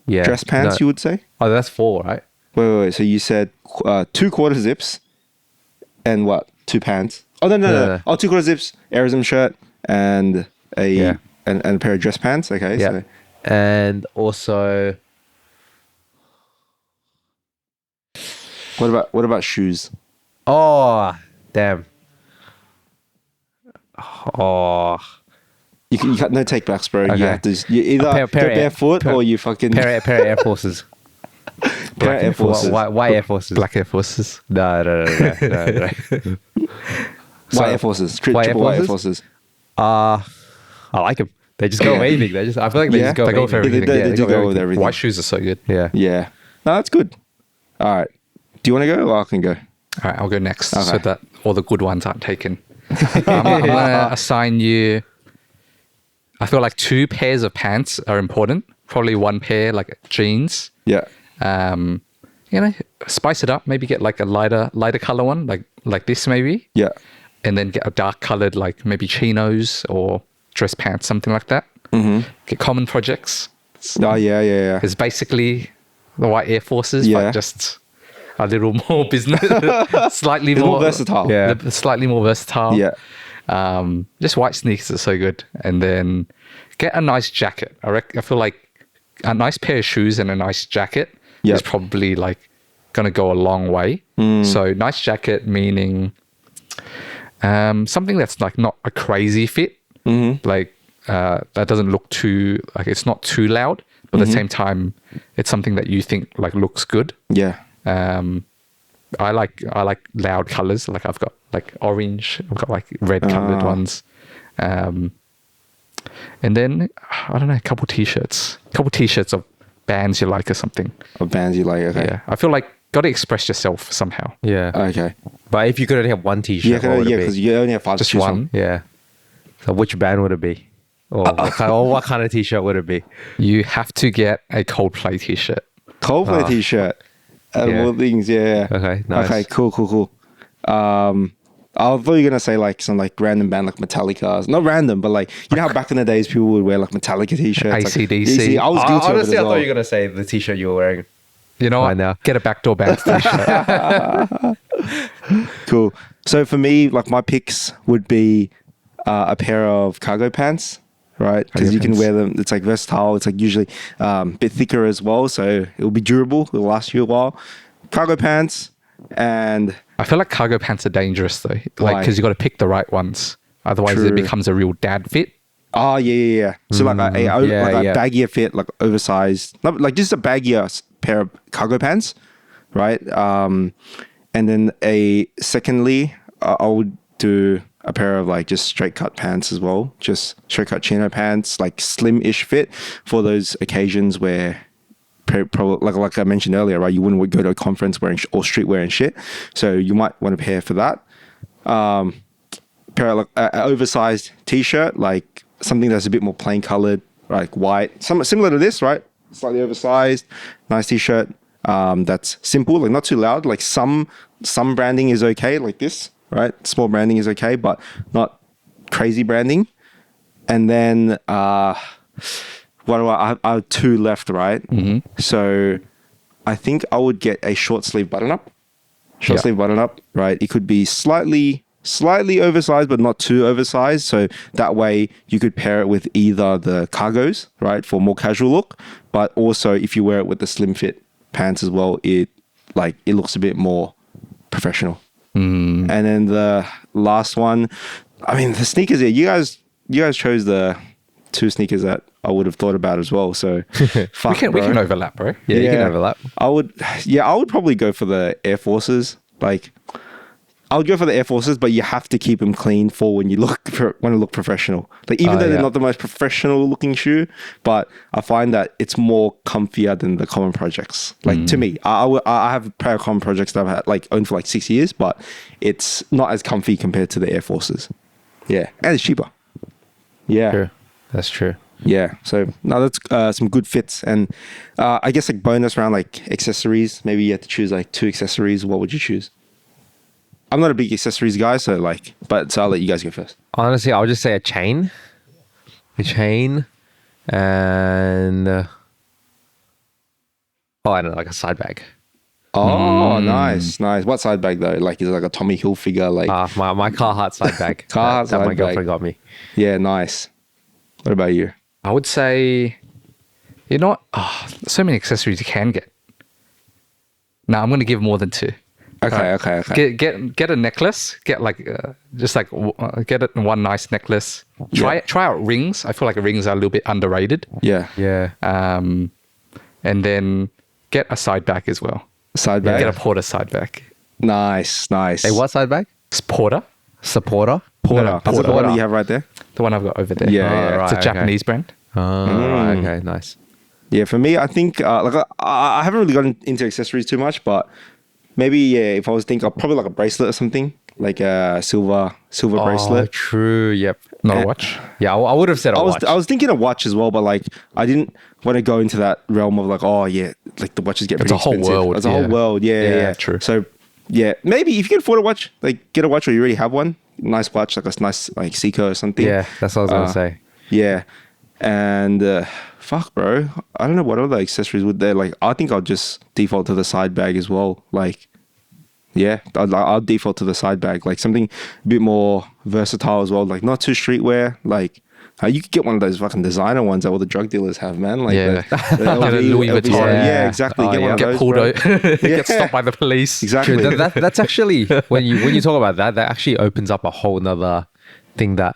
Yeah. Dress pants, No. you would say? Oh, that's 4, right? Wait. So you said 2 quarter zips and what? 2 pants? Oh, no. Oh, 2 quarter zips, Airism shirt, and and a pair of dress pants. Okay. Yeah. So And also, What about shoes? Oh, damn. Oh, You got no take backs, bro. Okay. You have to. You either go barefoot or you fucking pair of Air Forces. pair of Air Forces. Why Air Forces? Black Air Forces. No. White Air Forces. White Air Triple white Air Forces? Forces. I like them. They just go with anything. I feel like they Yeah? just go They with go with anything. everything. They do with go with everything. White shoes are so good. Yeah. Yeah. No, that's good. All right. Do you want to go or I can go? All right, I'll go next so Okay. that all the good ones aren't taken. I'm gonna assign you. I feel like 2 pairs of pants are important. Probably 1 pair like jeans. Yeah. You know, spice it up. Maybe get like a lighter color one, like this maybe. Yeah. And then get a dark colored like maybe chinos or dress pants, something like that. Mm-hmm. Get common projects. Oh yeah. It's basically the white Air Forces, Yeah. but just a little more business, slightly It's more more versatile. Yeah. slightly more versatile. Yeah. Just white sneakers are so good, and then get a nice jacket. I feel like a nice pair of shoes and a nice jacket Yep. is probably like gonna go a long way. So nice jacket meaning something that's like not a crazy fit, like that doesn't look too like it's not too loud, but at the same time it's something that you think like looks good. Yeah. I like loud colors. Like I've got like orange, I've got like red colored ones. And then I don't know, a couple t-shirts of bands you like or something. Of bands you like. Okay. Yeah. I feel like got to express yourself somehow. Yeah. Okay. But if you could only have one T-shirt, Yeah. what would it Because be? you only have 5 to Just choose one. from. Yeah. So which band would it be? Or what kind of T-shirt would it be? You have to get a Coldplay t-shirt. Coldplay t-shirt. Yeah. More things. Yeah. Okay, nice. Okay. Cool. I thought you were gonna say like some like random band like Metallica. Not random, but like you know how back in the days people would wear like Metallica t-shirts. AC/DC. Like, I was guilty of it as Honestly, I well. thought you were gonna say the T-shirt you were wearing. You know I what? know. Get a Backdoor Banter t-shirt. Cool. So for me, like my picks would be a pair of cargo pants, right? Because Cargo you can pants. wear them. It's like versatile. It's like usually a bit thicker as well, so it will be durable. It'll last you a while. Cargo pants and I feel like cargo pants are dangerous though. Why? Like, because you got to pick the right ones. Otherwise True. it becomes a real dad fit. oh yeah. So like a yeah. baggier fit, like oversized, not, like just a baggier pair of cargo pants, right? And then secondly, I would do a pair of like just straight cut pants as well, just straight cut chino pants, like slim-ish fit for those occasions where probably like I mentioned earlier, right? You wouldn't go to a conference wearing or streetwear and shit, so you might want to pair for that. Pair of like an oversized t-shirt, like something that's a bit more plain colored, like white, similar to this, right? Slightly oversized, nice t-shirt. That's simple, like not too loud. Like some branding is okay, like this, right? Small branding is okay, but not crazy branding. And then what do I have 2 left, right? So I think I would get a short sleeve button up. Short Yeah. sleeve button up, right? It could be slightly oversized, but not too oversized. So that way you could pair it with either the cargos, right, for more casual look, but also if you wear it with the slim fit pants as well, it looks a bit more professional. And then the last one, I mean, the sneakers here, you guys chose the 2 sneakers that I would have thought about as well. So fuck, We can bro. overlap, bro. Yeah, you can overlap. I would probably go for the Air Forces. Like, I would go for the Air Forces, but you have to keep them clean for when you want to look professional. Like, even though they're yeah. not the most professional looking shoe, but I find that it's more comfier than the Common Projects. Like, to me, I have a pair of Common Projects that I've had like owned for like 6 years, but it's not as comfy compared to the Air Forces. Yeah, and it's cheaper. Yeah. True. That's true. Yeah, so now that's some good fits, and I guess like bonus round like accessories. Maybe you had to choose like 2 accessories. What would you choose? I'm not a big accessories guy, so I'll let you guys go first. Honestly, I would just say a chain, and I don't know, like a side bag. Oh, nice. What side bag though? Like is it like a Tommy Hilfiger? Like My Carhartt side bag. Carhartt that my side girlfriend bag. got me. yeah, nice. What about you? I would say, you know what? So many accessories you can get. Now I'm going to give more than 2. Okay. Get a necklace. Get like get one nice necklace. Try out rings. I feel like rings are a little bit underrated. Yeah. Yeah. And then get a side bag as well. Side bag. Get a porter side bag. Nice. Hey, what side bag? It's porter. Supporter? Porter. Is it the one that you have right there? The one I've got over there. Yeah, It's a right, Japanese brand. Oh, right, okay, nice. Yeah, for me, I think I haven't really gotten into accessories too much, but maybe if I was thinking, probably like a bracelet or something, like a silver Oh, bracelet. true. Yep. Not a watch. Yeah, I would have said a watch. I was thinking a watch as well, but like I didn't want to go into that realm of like, oh yeah, like the watches get It's pretty a whole expensive. world, It's a whole yeah. world. Yeah. True. So yeah, maybe if you can afford a watch, like get a watch or you already have one, nice watch, like a nice like Seiko or something. Yeah, that's what I was gonna say. Yeah. And fuck, bro. I don't know what other accessories would there. Like, I think I'll just default to the side bag as well. Like, yeah, I'll default to the side bag. Like something a bit more versatile as well. Like not too streetwear. Like you could get one of those fucking designer ones that all the drug dealers have, man. Like Yeah. the LV, Louis LV. Vuitton. Yeah, exactly. Oh, Get one of Get those, pulled bro. out. Get stopped by the police. Exactly. True, that's actually when you talk about that actually opens up a whole nother thing that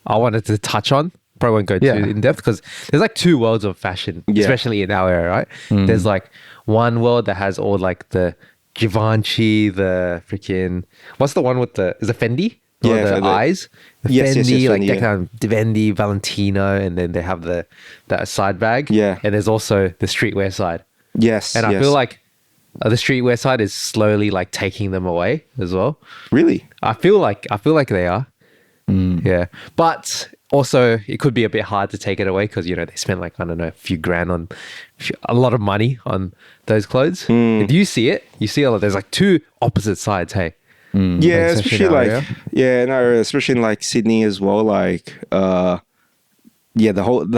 I wanted to touch on. Probably won't go too in depth because there's like two worlds of fashion, Yeah. especially in our area, right? There's like one world that has all like the Givenchy, the freaking what's the one with is it Fendi? Yeah, The Fendi. eyes. The Yes, Fendi, like Fendi, they yeah. kind of Fendi, Valentino, and then they have that side bag. Yeah. And there's also the streetwear side. Yes. And I yes. feel like the streetwear side is slowly like taking them away as well. Really? I feel like they are. Yeah. But also it could be a bit hard to take it away because, they spend like, I don't know, a few grand on a lot of money on those clothes. Do you see it? You see there's like two opposite sides, hey? Yeah, especially especially in our like area. especially in like Sydney as well. Like, yeah,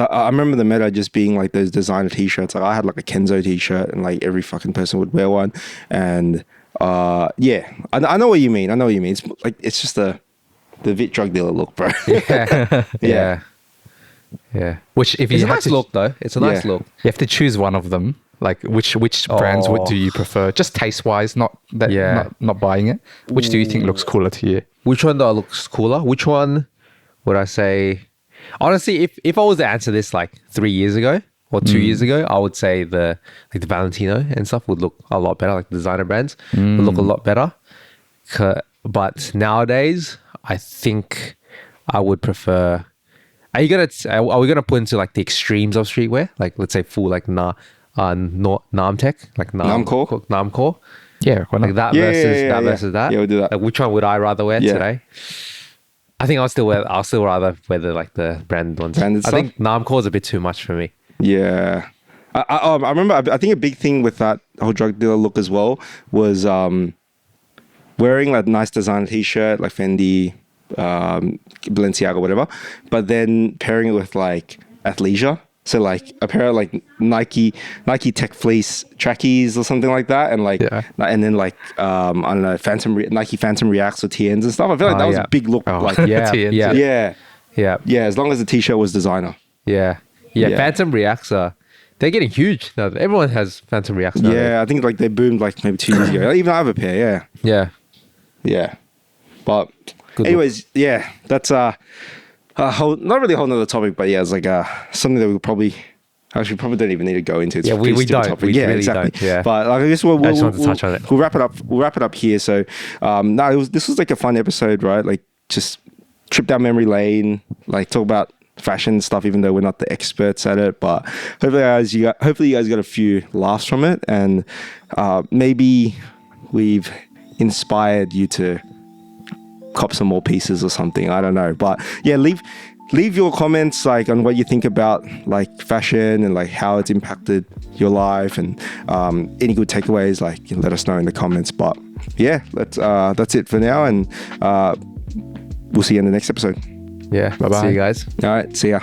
I remember the meta just being like those designer t-shirts. Like I had like a Kenzo t-shirt, and like every fucking person would wear one. And yeah, I know what you mean. It's like it's just the Vit drug dealer look, bro. Yeah. Yeah. Yeah. Which if you It's a had nice to, look though. It's a nice Yeah. look. you have to choose one of them. Like which brands do you prefer? Just taste wise, not buying it. Which do you think looks cooler to you? Which one though looks cooler? Which one would I say? Honestly, if I was to answer this like 3 years ago or 2 years ago, I would say the Valentino and stuff would look a lot better. Like designer brands would look a lot better. But nowadays, I think I would prefer. Are we gonna put into like the extremes of streetwear? Like let's say full like Namtech, like Namcore. Yeah, why not? Like that Yeah, versus yeah, that yeah. versus that. Yeah, we'll do that. Like which one would I rather wear Yeah. today? I think I'll still rather wear the branded ones. Branded I think Namcore is a bit too much for me. Yeah. I remember, I think a big thing with that whole drug dealer look as well was wearing like nice designer t-shirt, like Fendi, Balenciaga, whatever, but then pairing it with like athleisure. So like a pair of like Nike Tech Fleece trackies or something like that, and like and then like I don't know, Nike Phantom Reacts or TNs and stuff. I feel like that was a big look. Like Yeah, TNs, yeah, yeah. yeah, As long as the t-shirt was designer. yeah. Yeah. Phantom Reacts they're getting huge now. Everyone has Phantom Reacts now. Yeah, I think like they boomed like maybe 2 years ago. Even I have a pair. Yeah. Yeah. But Good anyways, yeah, that's a whole, not really a whole nother topic, but yeah, it's like something that we probably don't even need to go into. It's Yeah, a pretty we stupid don't. topic. We Yeah, really exactly. don't, yeah. But like, I guess we'll just wanted to touch on it. We'll wrap it up. We'll wrap it up here. So, this was like a fun episode, right? Like just trip down memory lane, like talk about fashion stuff, even though we're not the experts at it. But hopefully you guys got a few laughs from it, and maybe we've inspired you to cop some more pieces or something. I don't know, but yeah, leave your comments like on what you think about like fashion and like how it's impacted your life, and any good takeaways, like let us know in the comments. But yeah, that's it for now, and we'll see you in the next episode. Yeah. Bye-bye. See you guys. All right, see ya.